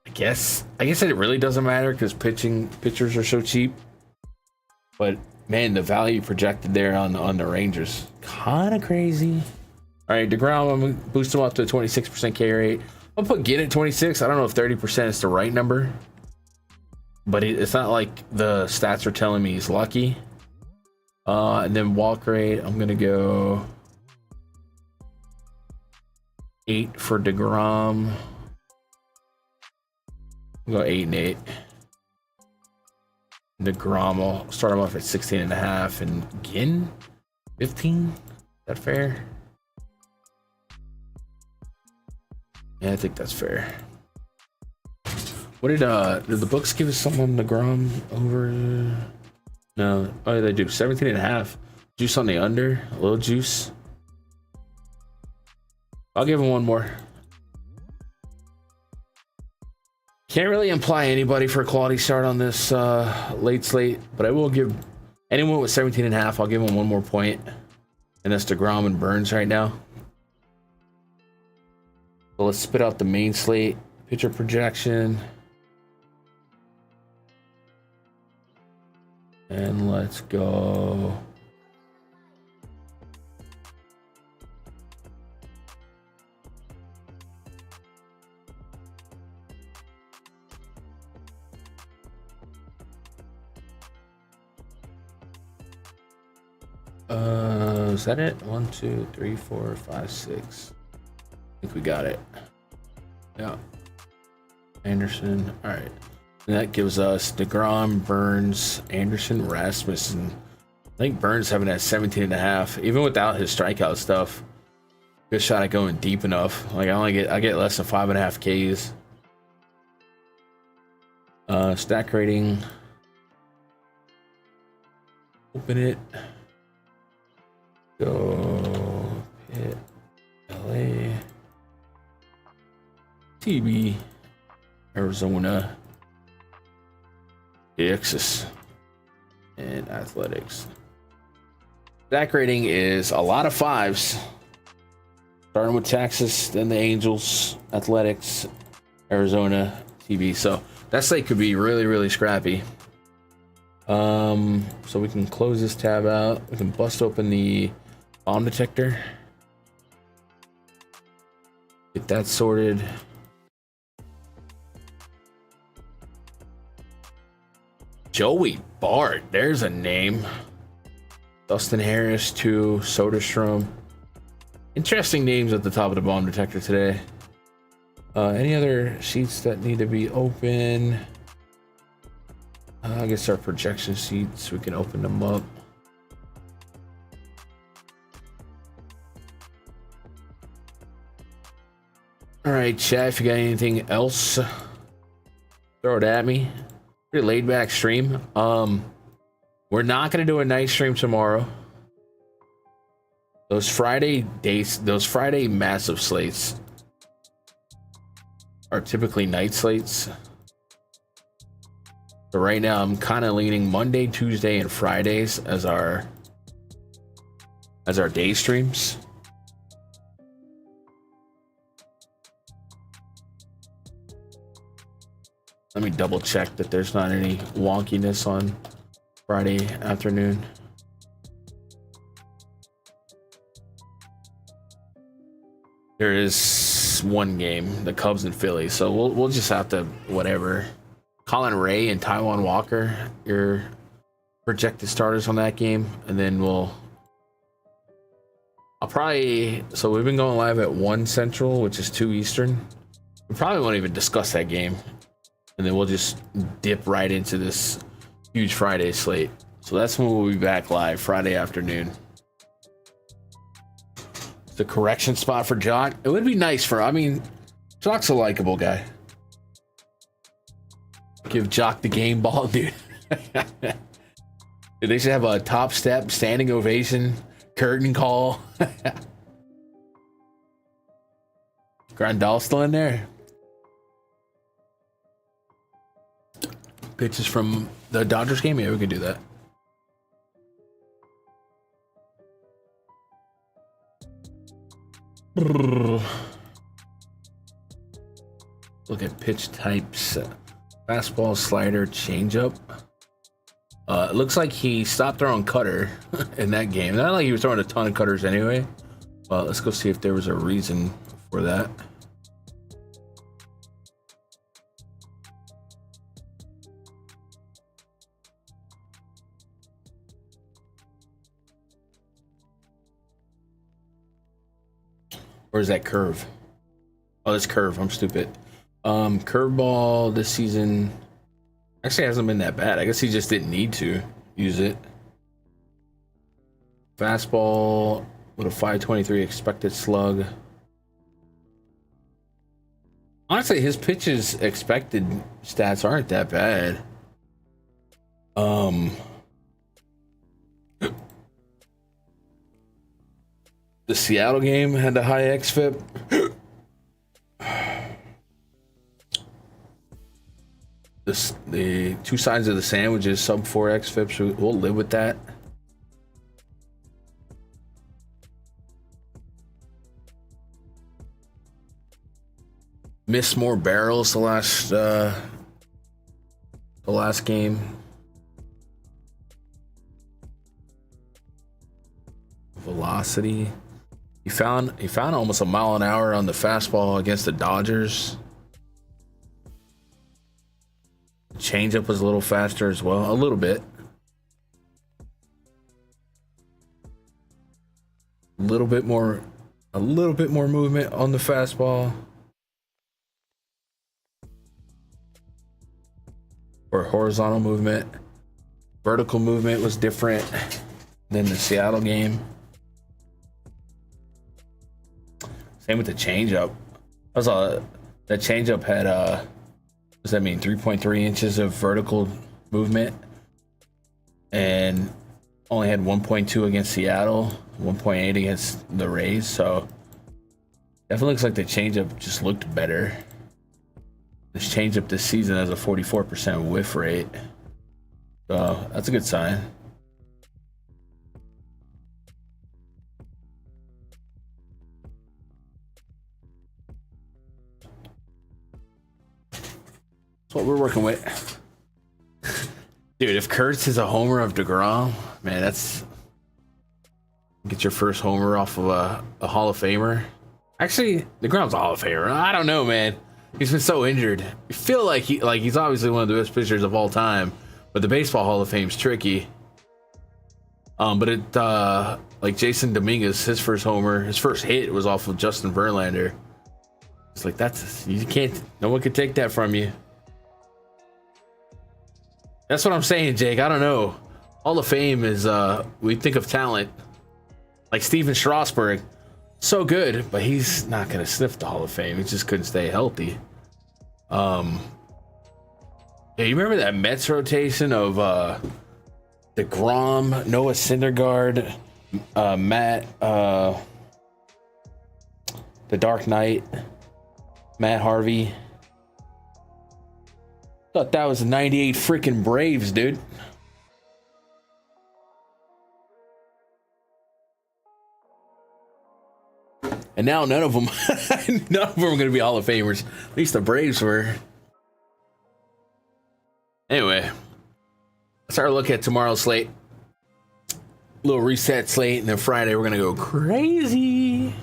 I guess it really doesn't matter because pitchers are so cheap. But man, the value projected there on the Rangers, kind of crazy. All right, DeGrom, I'm gonna boost him up to a 26% K rate. I'll put Ginn at 26. I don't know if 30% is the right number, but it's not like the stats are telling me he's lucky. And then walk rate, I'm gonna go 8 for DeGrom. I'll go 8 and 8. DeGrom, I'll start him off at 16.5, and Ginn 15. Is that fair? Yeah, I think that's fair. What did the books give us something on DeGrom over? No, oh, they do 17.5. Juice on the under, a little juice. I'll give him one more. Can't really imply anybody for a quality start on this late slate, but I will give anyone with 17.5. I'll give him one more point, and that's DeGrom and Burns right now. So let's spit out the main slate pitcher projection, and let's go. Is that it? 1, 2, 3, 4, 5, 6. I think we got it. Yeah. Anderson. All right. And that gives us DeGrom, Burns, Anderson, Rasmussen. I think Burns having that 17.5, even without his strikeout stuff. Good shot at going deep enough. Like, I get less than 5.5 Ks. Stack rating. Open it. Go Pitt, LA, TB, Arizona, Texas, and Athletics. Stack rating is a lot of 5s. Starting with Texas, then the Angels, Athletics, Arizona, TB. So that slate could be really, really scrappy. So we can close this tab out. We can bust open the bomb detector. Get that sorted. Joey Bart, there's a name. Dustin Harris to Soderstrom. Interesting names at the top of the bomb detector today. Any other sheets that need to be open? I guess our projection sheets, we can open them up. All right, chat, if you got anything else, throw it at me. Pretty laid back stream. We're not gonna do a night stream tomorrow. Those Friday massive slates are typically night slates. So right now I'm kind of leaning Monday, Tuesday, and Fridays as our day streams. Let me double check that there's not any wonkiness on Friday afternoon. There is one game, the Cubs and Phillies, so we'll just have to whatever. Colin Ray and Taijuan Walker, your projected starters on that game, and then so we've been going live at 1 Central, which is 2 Eastern. We probably won't even discuss that game. and then we'll just dip right into this huge Friday slate. So that's when we'll be back live Friday afternoon. The correction spot for Jock. It would be nice for, I mean, Jock's a likable guy. Give Jock the game ball, dude. Dude, they should have a top step, standing ovation, curtain call. Grandal still in there. Pitches from the Dodgers game? Yeah, we could do that. Look at pitch types. Fastball, slider, changeup. It looks like he stopped throwing cutter in that game. Not like he was throwing a ton of cutters anyway. Well, let's go see if there was a reason for that. Or is that curve? Oh, that's curve. I'm stupid. Curveball this season actually hasn't been that bad. I guess he just didn't need to use it. Fastball with a 523 expected slug. Honestly, his pitches expected stats aren't that bad. The Seattle game had a high xFIP. The two sides of the sandwich is sub 4 xFIP, so we'll live with that. Missed more barrels the last game. Velocity. He found almost a mile an hour on the fastball against the Dodgers. Changeup was a little faster as well, a little bit. A little bit more movement on the fastball. Or horizontal movement. Vertical movement was different than the Seattle game. Same with the changeup. That changeup had what does that mean? 3.3 inches of vertical movement, and only had 1.2 against Seattle, 1.8 against the Rays. So definitely looks like the changeup just looked better. This changeup this season has a 44% whiff rate, so that's a good sign. That's what we're working with. Dude, if Kurtz is a homer of DeGrom, man, that's... Get your first homer off of a Hall of Famer. Actually, DeGrom's a Hall of Famer. I don't know, man. He's been so injured. You feel like he's obviously one of the best pitchers of all time, but the Baseball Hall of Fame's tricky. But like Jason Dominguez, his first homer, his first hit was off of Justin Verlander. It's like, no one can take that from you. That's what I'm saying, Jake. I don't know. Hall of Fame is, we think of talent. Like Steven Strasburg. So good, but he's not going to sniff the Hall of Fame. He just couldn't stay healthy. Yeah, you remember that Mets rotation of DeGrom, Noah Syndergaard, Matt, the Dark Knight, Matt Harvey. Thought that was 98 freaking Braves, dude. And now none of them are going to be Hall of Famers. At least the Braves were. Anyway, let's start a look at tomorrow's slate. Little reset slate, and then Friday we're going to go crazy.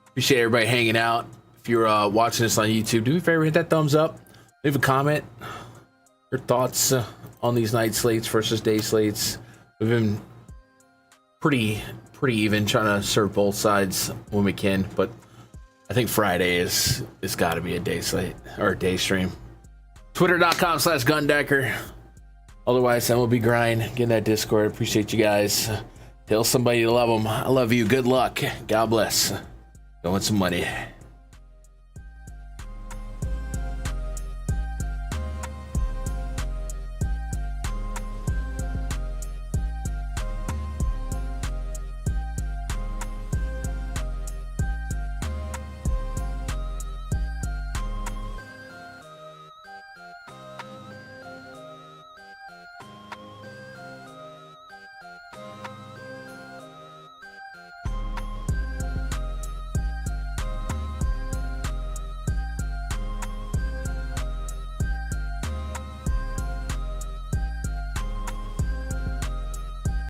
Appreciate everybody hanging out. If you're watching this on YouTube, do me a favor, hit that thumbs up. Leave a comment. Your thoughts on these night slates versus day slates. We've been pretty even, trying to serve both sides when we can, but I think Friday is got to be a day slate or a day stream. Twitter.com/Gundecker. Otherwise, MLB Grind. Get in that Discord. Appreciate you guys. Tell somebody you love them. I love you. Good luck. God bless. Go win some money.